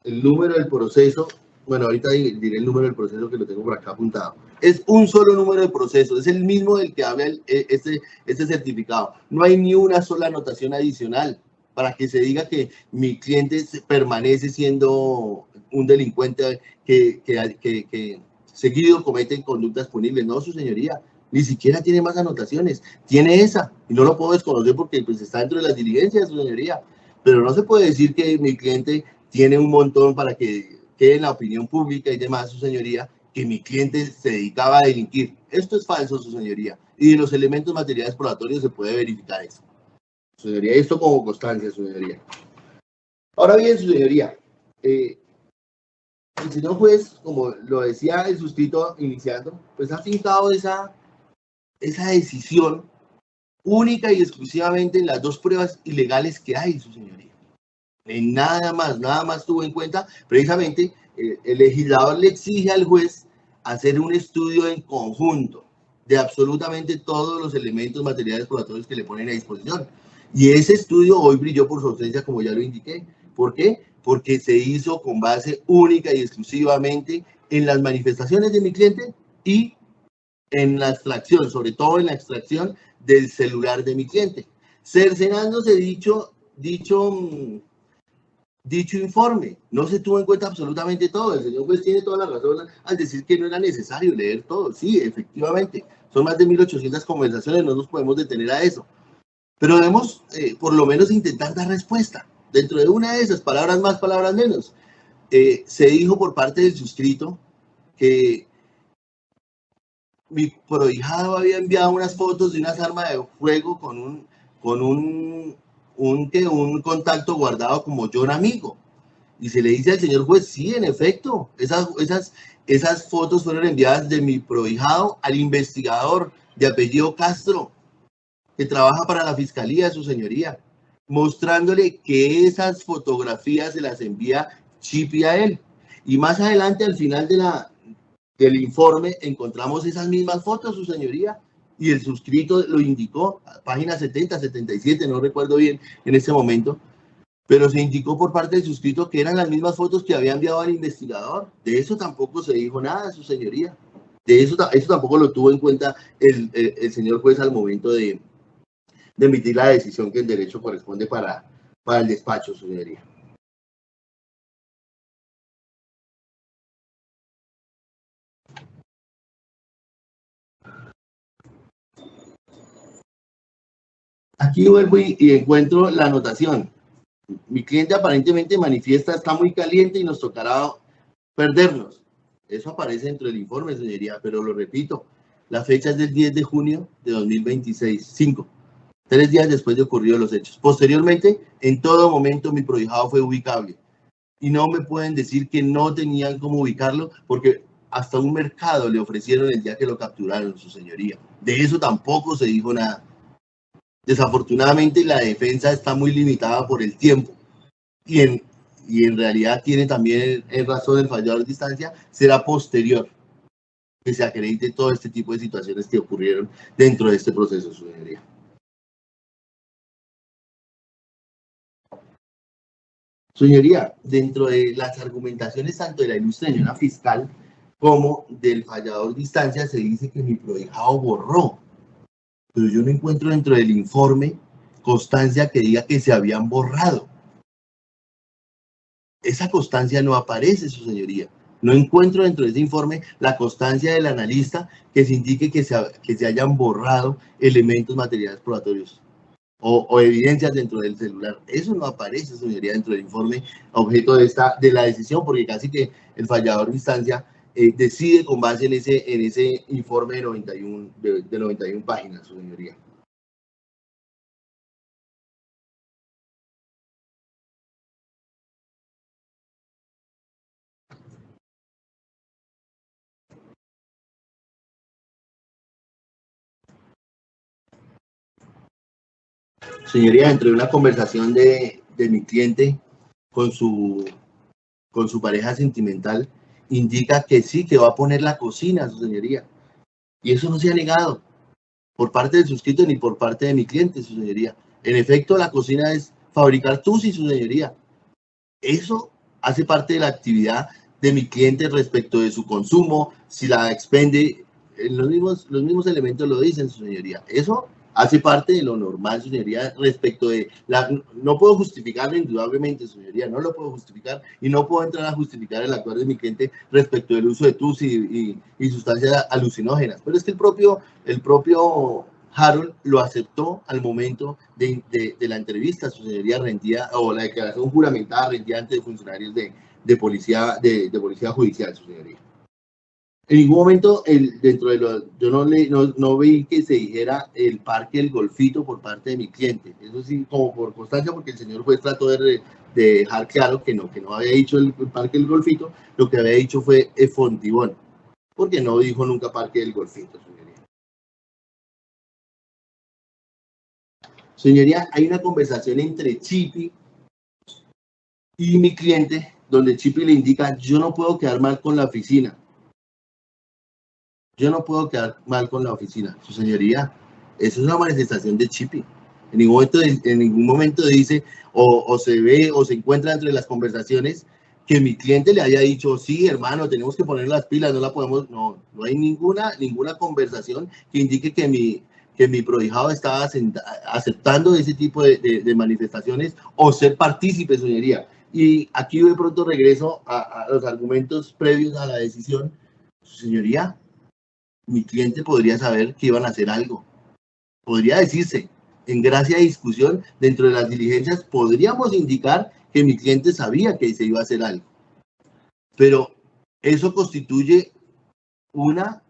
El número del proceso, bueno, ahorita diré el número del proceso que lo tengo por acá apuntado. Es un solo número de proceso, es el mismo del que habla este certificado. No hay ni una sola anotación adicional para que se diga que mi cliente permanece siendo un delincuente que seguido cometen conductas punibles. No, su señoría, ni siquiera tiene más anotaciones. Tiene esa, y no lo puedo desconocer porque pues, está dentro de las diligencias, su señoría. Pero no se puede decir que mi cliente tiene un montón para que quede en la opinión pública y demás, su señoría, que mi cliente se dedicaba a delinquir. Esto es falso, su señoría. Y de los elementos materiales probatorios se puede verificar eso. Su señoría, esto como constancia, su señoría. Ahora bien, su señoría, el señor juez, como lo decía el suscrito iniciando, pues ha fincado esa decisión única y exclusivamente en las dos pruebas ilegales que hay, su señoría. En nada más tuvo en cuenta, precisamente, el legislador le exige al juez hacer un estudio en conjunto de absolutamente todos los elementos materiales probatorios que le ponen a disposición. Y ese estudio hoy brilló por su ausencia, como ya lo indiqué. ¿Por qué? Porque se hizo con base única y exclusivamente en las manifestaciones de mi cliente y en la extracción, sobre todo en la extracción del celular de mi cliente, cercenándose dicho informe. No se tuvo en cuenta absolutamente todo. El señor juez tiene toda la razón al decir que no era necesario leer todo. Sí, efectivamente, son más de 1.800 conversaciones, no nos podemos detener a eso. Pero debemos, por lo menos, intentar dar respuesta. Dentro de una de esas, palabras más, palabras menos, se dijo por parte del suscrito que mi prohijado había enviado unas fotos de unas armas de fuego con un contacto guardado como John Amigo. Y se le dice al señor juez, sí, en efecto, esas fotos fueron enviadas de mi prohijado al investigador de apellido Castro, que trabaja para la fiscalía, su señoría, mostrándole que esas fotografías se las envía Chipi a él. Y más adelante, al final del informe, encontramos esas mismas fotos, su señoría, y el suscrito lo indicó, página 70, 77, no recuerdo bien en ese momento, pero se indicó por parte del suscrito que eran las mismas fotos que había enviado al investigador. De eso tampoco se dijo nada, su señoría. De eso tampoco lo tuvo en cuenta el señor juez al momento de emitir la decisión que en derecho corresponde para el despacho, su señoría. Aquí vuelvo y encuentro la anotación. Mi cliente aparentemente manifiesta está muy caliente y nos tocará perdernos. Eso aparece dentro del informe, señoría, pero lo repito, la fecha es del 10 de junio de 2026, 3 días después de ocurridos los hechos. Posteriormente, en todo momento mi prohijado fue ubicable. Y no me pueden decir que no tenían cómo ubicarlo, porque hasta un mercado le ofrecieron el día que lo capturaron, su señoría. De eso tampoco se dijo nada. Desafortunadamente, la defensa está muy limitada por el tiempo. Y y en realidad tiene también razón el fallador de instancia, será posterior que se acredite todo este tipo de situaciones que ocurrieron dentro de este proceso, su señoría. Señoría, dentro de las argumentaciones tanto de la ilustre señora fiscal como del fallador de instancia se dice que mi prohijado borró, pero yo no encuentro dentro del informe constancia que diga que se habían borrado. Esa constancia no aparece, su señoría. No encuentro dentro de ese informe la constancia del analista que se indique que se hayan borrado elementos materiales probatorios o evidencias dentro del celular. Eso no aparece, señoría, dentro del informe objeto de la decisión, porque casi que el fallador de instancia decide con base en ese informe de 91 páginas, su señoría. Señoría, dentro de una conversación de mi cliente con su pareja sentimental, indica que sí, que va a poner la cocina, su señoría. Y eso no se ha negado por parte del suscrito ni por parte de mi cliente, su señoría. En efecto, la cocina es fabricar tusis, su señoría. Eso hace parte de la actividad de mi cliente respecto de su consumo, si la expende, los mismos elementos lo dicen, su señoría. Eso hace parte de lo normal, su señoría, respecto de no puedo justificarlo indudablemente, su señoría, no lo puedo justificar y no puedo entrar a justificar el actuar de mi cliente respecto del uso de TUS y sustancias alucinógenas. Pero es que el propio Harold lo aceptó al momento de la entrevista, su señoría, rendida, o la declaración juramentada rendida ante funcionarios de policía judicial, su señoría. En ningún momento, dentro de yo no vi que se dijera el parque del Golfito por parte de mi cliente. Eso sí, como por constancia, porque el señor juez trató de dejar claro que no había dicho el parque del Golfito, lo que había dicho fue Fontibón, porque no dijo nunca parque del Golfito, señoría. Señoría, hay una conversación entre Chipi y mi cliente, donde Chipi le indica, yo no puedo quedar mal con la oficina. Yo no puedo quedar mal con la oficina. Su señoría, eso es una manifestación de Chipi. En ningún momento dice, o se ve, o se encuentra entre las conversaciones, que mi cliente le haya dicho, sí, hermano, tenemos que poner las pilas, no hay ninguna conversación que indique que mi prohijado estaba aceptando ese tipo de manifestaciones o ser partícipe, señoría. Y aquí de pronto regreso a los argumentos previos a la decisión. Señoría, mi cliente podría saber que iban a hacer algo. Podría decirse, en gracia de discusión, dentro de las diligencias, podríamos indicar que mi cliente sabía que se iba a hacer algo. Pero eso constituye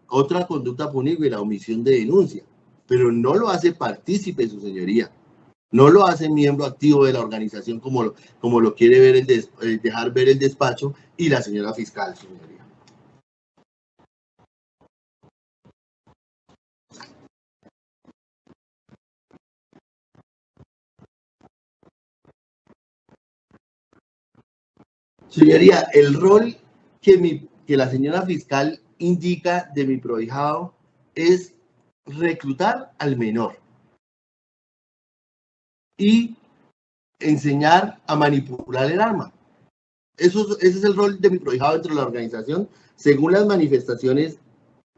otra conducta punible, la omisión de denuncia. Pero no lo hace partícipe, su señoría. No lo hace miembro activo de la organización como lo quiere ver dejar ver el despacho y la señora fiscal, su señoría. Señoría, el rol que la señora fiscal indica de mi prohijado es reclutar al menor y enseñar a manipular el arma. Ese es el rol de mi prohijado dentro de la organización, según las manifestaciones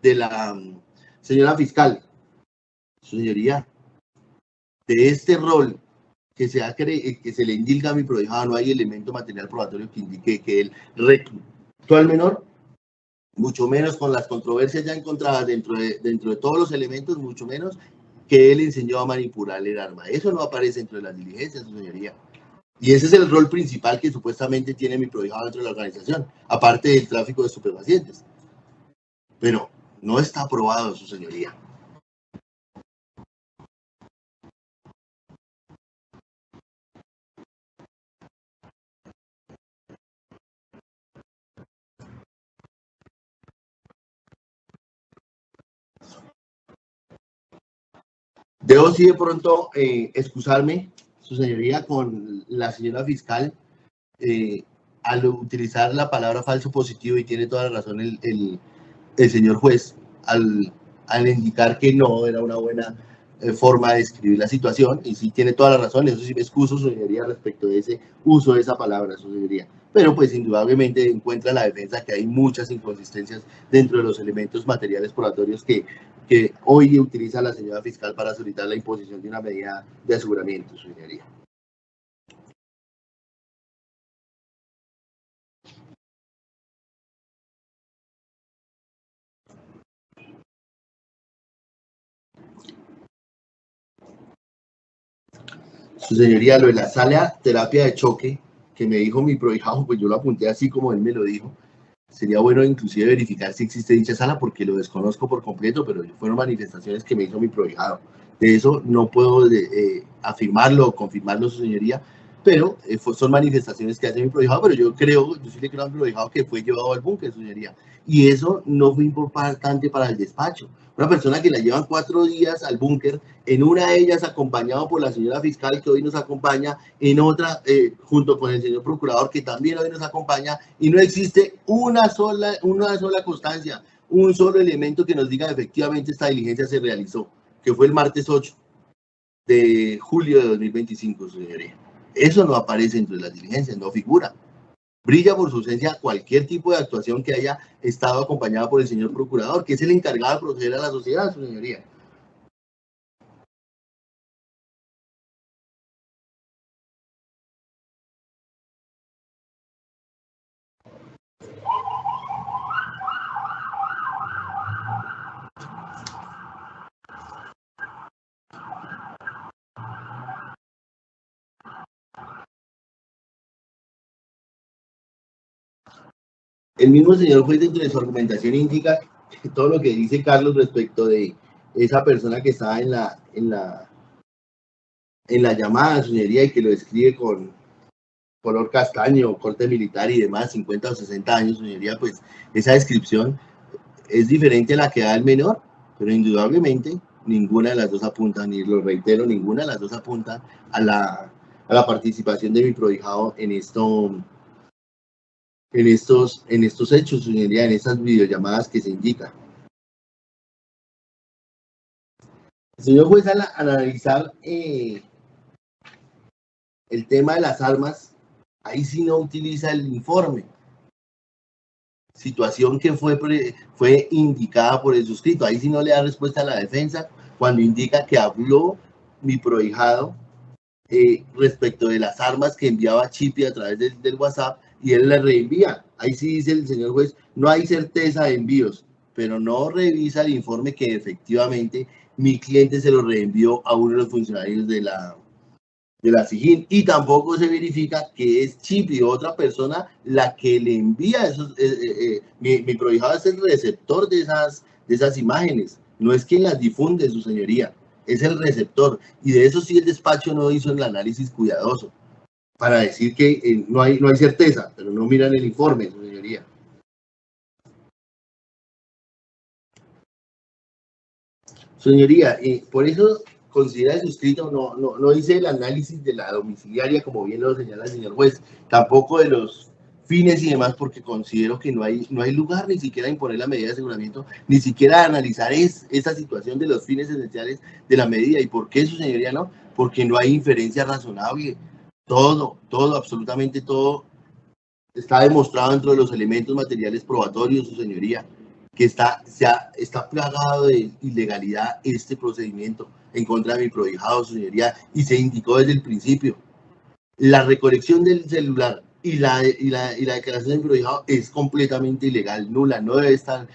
de la señora fiscal. Señoría, de este rol que se le indica a mi prohijado, no hay elemento material probatorio que indique que él reclutó al menor, mucho menos con las controversias ya encontradas dentro de todos los elementos, mucho menos que él enseñó a manipular el arma. Eso no aparece dentro de las diligencias, su señoría. Y ese es el rol principal que supuestamente tiene mi prohijado dentro de la organización, aparte del tráfico de estupefacientes. Pero no está aprobado, su señoría. Debo sí de pronto excusarme, su señoría, con la señora fiscal, al utilizar la palabra falso positivo, y tiene toda la razón el señor juez, al indicar que no era una buena forma de describir la situación, y sí tiene toda la razón, eso sí me excuso, su señoría, respecto de ese uso de esa palabra, su señoría. Pero pues indudablemente encuentra la defensa que hay muchas inconsistencias dentro de los elementos materiales probatorios que hoy utiliza la señora fiscal para solicitar la imposición de una medida de aseguramiento, su señoría. Su señoría, lo de la sala terapia de choque que me dijo mi prohijado, pues yo lo apunté así como él me lo dijo. Sería bueno inclusive verificar si existe dicha sala, porque lo desconozco por completo, pero fueron manifestaciones que me hizo mi prohijado. De eso no puedo afirmarlo o confirmarlo, su señoría, pero son manifestaciones que hace mi prohijado, pero yo sí le creo a mi prohijado que fue llevado al búnker, su señoría. Y eso no fue importante para el despacho. Una persona que la llevan 4 días al búnker, en una de ellas acompañado por la señora fiscal que hoy nos acompaña, en otra junto con el señor procurador que también hoy nos acompaña, y no existe una sola constancia, un solo elemento que nos diga efectivamente esta diligencia se realizó, que fue el martes 8 de julio de 2025, señoría. Eso no aparece entre las diligencias, no figura. Brilla por su ausencia cualquier tipo de actuación que haya estado acompañada por el señor procurador, que es el encargado de proteger a la sociedad, su señoría. El mismo señor juez, dentro de su argumentación, indica que todo lo que dice Carlos respecto de esa persona que estaba en la llamada, su señoría, y que lo describe con color castaño, corte militar y demás, 50 o 60 años, señoría, pues esa descripción es diferente a la que da el menor, pero indudablemente ninguna de las dos apunta, ni lo reitero, ninguna de las dos apunta a la participación de mi prohijado en estos hechos, señoría, en estas videollamadas que se indica. El señor juez, al analizar el tema de las armas, ahí sí no utiliza el informe, situación que fue indicada por el suscrito. Ahí sí no le da respuesta a la defensa cuando indica que habló mi prohijado respecto de las armas que enviaba Chipi a través del WhatsApp, y él le reenvía. Ahí sí dice el señor juez, no hay certeza de envíos, pero no revisa el informe que efectivamente mi cliente se lo reenvió a uno de los funcionarios de la SIJIN, y tampoco se verifica que es Chipi, otra persona, la que le envía esos. Mi prohijado es el receptor de esas imágenes, no es quien las difunde, su señoría, es el receptor, y de eso sí el despacho no hizo el análisis cuidadoso para decir que no hay certeza, pero no miran el informe, su señoría. Señoría, por eso considera el suscrito, no hice el análisis de la domiciliaria, como bien lo señala el señor juez, tampoco de los fines y demás, porque considero que no hay lugar ni siquiera a imponer la medida de aseguramiento, ni siquiera a analizar esa situación de los fines esenciales de la medida. ¿Y por qué, su señoría, no? Porque no hay inferencia razonable. Todo, absolutamente todo está demostrado dentro de los elementos materiales probatorios, su señoría, que está plagado de ilegalidad este procedimiento en contra de mi prohijado, su señoría, y se indicó desde el principio. La recolección del celular y la declaración de mi prohijado es completamente ilegal, nula, no debe estar,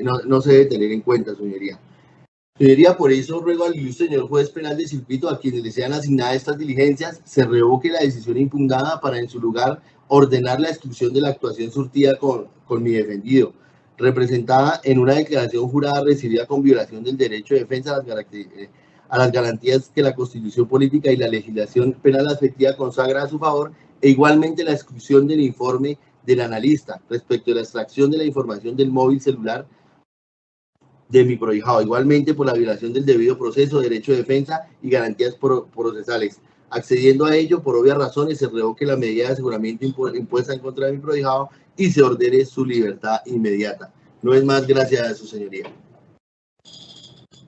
no se debe tener en cuenta, señoría. Señoría, por eso ruego al ilustre señor juez penal de circuito, a quienes le sean asignadas estas diligencias, se revoque la decisión impugnada para, en su lugar, ordenar la exclusión de la actuación surtida con mi defendido, representada en una declaración jurada recibida con violación del derecho de defensa a las garantías que la Constitución Política y la legislación penal afectiva consagra a su favor, e igualmente la exclusión del informe del analista respecto a la extracción de la información del móvil celular de mi prohijado, igualmente por la violación del debido proceso, derecho de defensa y garantías procesales, Accediendo a ello, por obvias razones, se revoque la medida de aseguramiento impuesta en contra de mi prohijado y se ordene su libertad inmediata. No es más, gracias a su señoría.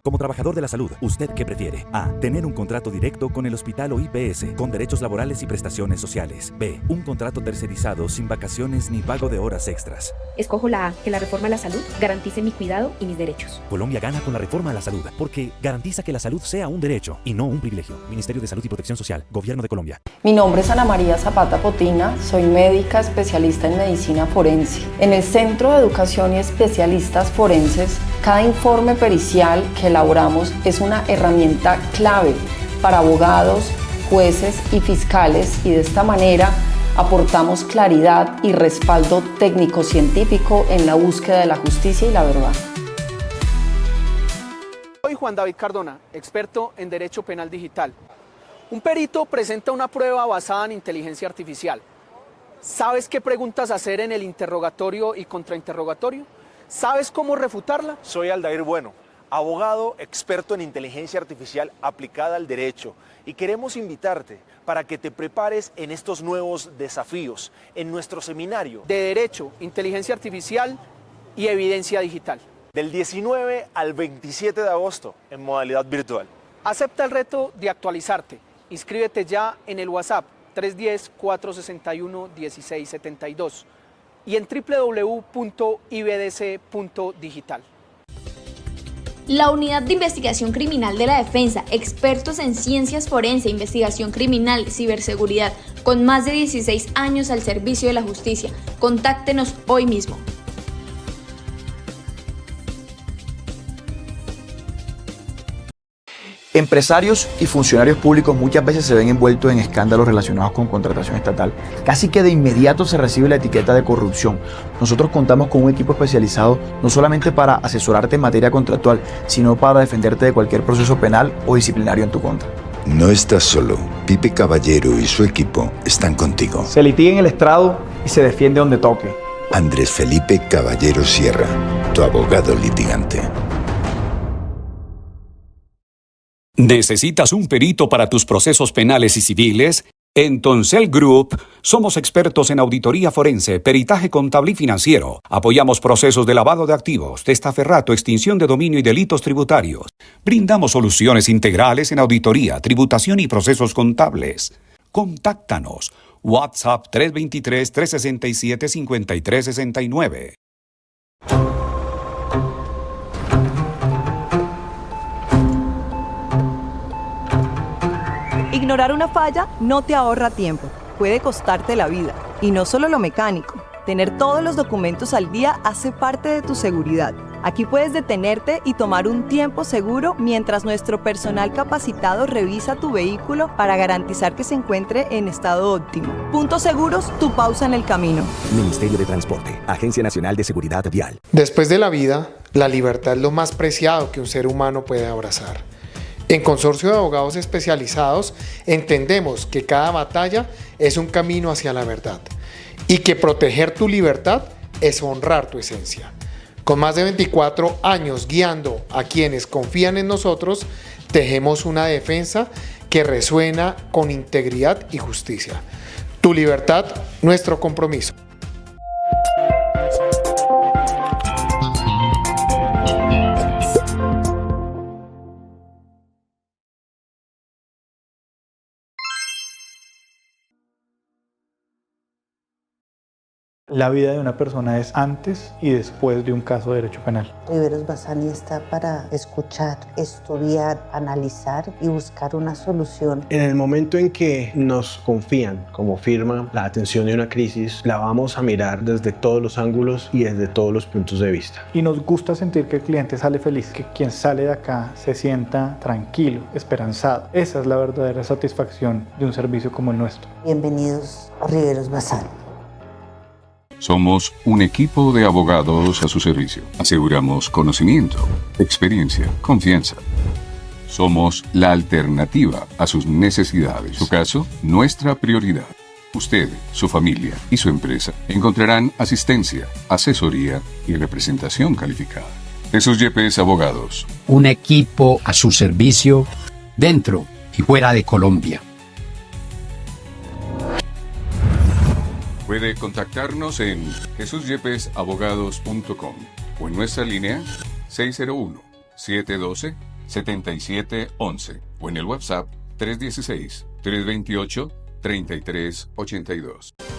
Como trabajador de la salud, ¿usted qué prefiere? A. Tener un contrato directo con el hospital o IPS, con derechos laborales y prestaciones sociales. B. Un contrato tercerizado, sin vacaciones ni pago de horas extras. Escojo la A, que la reforma a la salud garantice mi cuidado y mis derechos. Colombia gana con la reforma a la salud, porque garantiza que la salud sea un derecho y no un privilegio. Ministerio de Salud y Protección Social, Gobierno de Colombia. Mi nombre es Ana María Zapata Potina, soy médica especialista en medicina forense. En el Centro de Educación y Especialistas Forenses, cada informe pericial que elaboramos es una herramienta clave para abogados, jueces y fiscales, y de esta manera aportamos claridad y respaldo técnico-científico en la búsqueda de la justicia y la verdad. Soy Juan David Cardona, experto en Derecho Penal Digital. Un perito presenta una prueba basada en inteligencia artificial. ¿Sabes qué preguntas hacer en el interrogatorio y contrainterrogatorio? ¿Sabes cómo refutarla? Soy Aldair Bueno, abogado experto en inteligencia artificial aplicada al derecho, y queremos invitarte para que te prepares en estos nuevos desafíos en nuestro seminario de Derecho, Inteligencia Artificial y Evidencia Digital. Del 19 al 27 de agosto en modalidad virtual. Acepta el reto de actualizarte. Inscríbete ya en el WhatsApp 310-461-1672 y en www.ibdc.digital. La Unidad de Investigación Criminal de la Defensa, expertos en ciencias forense, investigación criminal, ciberseguridad, con más de 16 años al servicio de la justicia. Contáctenos hoy mismo. Empresarios y funcionarios públicos muchas veces se ven envueltos en escándalos relacionados con contratación estatal. Casi que de inmediato se recibe la etiqueta de corrupción. Nosotros contamos con un equipo especializado no solamente para asesorarte en materia contractual, sino para defenderte de cualquier proceso penal o disciplinario en tu contra. No estás solo. Pipe Caballero y su equipo están contigo. Se litiga en el estrado y se defiende donde toque. Andrés Felipe Caballero Sierra, tu abogado litigante. ¿Necesitas un perito para tus procesos penales y civiles? En Toncel Group somos expertos en auditoría forense, peritaje contable y financiero. Apoyamos procesos de lavado de activos, testaferrato, extinción de dominio y delitos tributarios. Brindamos soluciones integrales en auditoría, tributación y procesos contables. Contáctanos. WhatsApp 323-367-5369. Ignorar una falla no te ahorra tiempo, puede costarte la vida. Y no solo lo mecánico, tener todos los documentos al día hace parte de tu seguridad. Aquí puedes detenerte y tomar un tiempo seguro mientras nuestro personal capacitado revisa tu vehículo para garantizar que se encuentre en estado óptimo. Puntos seguros, tu pausa en el camino. Ministerio de Transporte, Agencia Nacional de Seguridad Vial. Después de la vida, la libertad es lo más preciado que un ser humano puede abrazar. En Consorcio de Abogados Especializados entendemos que cada batalla es un camino hacia la verdad y que proteger tu libertad es honrar tu esencia. Con más de 24 años guiando a quienes confían en nosotros, tejemos una defensa que resuena con integridad y justicia. Tu libertad, nuestro compromiso. La vida de una persona es antes y después de un caso de derecho penal. Riveros Bassani está para escuchar, estudiar, analizar y buscar una solución. En el momento en que nos confían como firma la atención de una crisis, la vamos a mirar desde todos los ángulos y desde todos los puntos de vista. Y nos gusta sentir que el cliente sale feliz, que quien sale de acá se sienta tranquilo, esperanzado. Esa es la verdadera satisfacción de un servicio como el nuestro. Bienvenidos a Riveros Bassani. Somos un equipo de abogados a su servicio. Aseguramos conocimiento, experiencia, confianza. Somos la alternativa a sus necesidades. Su caso, nuestra prioridad. Usted, su familia y su empresa encontrarán asistencia, asesoría y representación calificada. Jesús Yepes Abogados. Un equipo a su servicio dentro y fuera de Colombia. Puede contactarnos en jesusyepesabogados.com o en nuestra línea 601-712-7711 o en el WhatsApp 316-328-3382.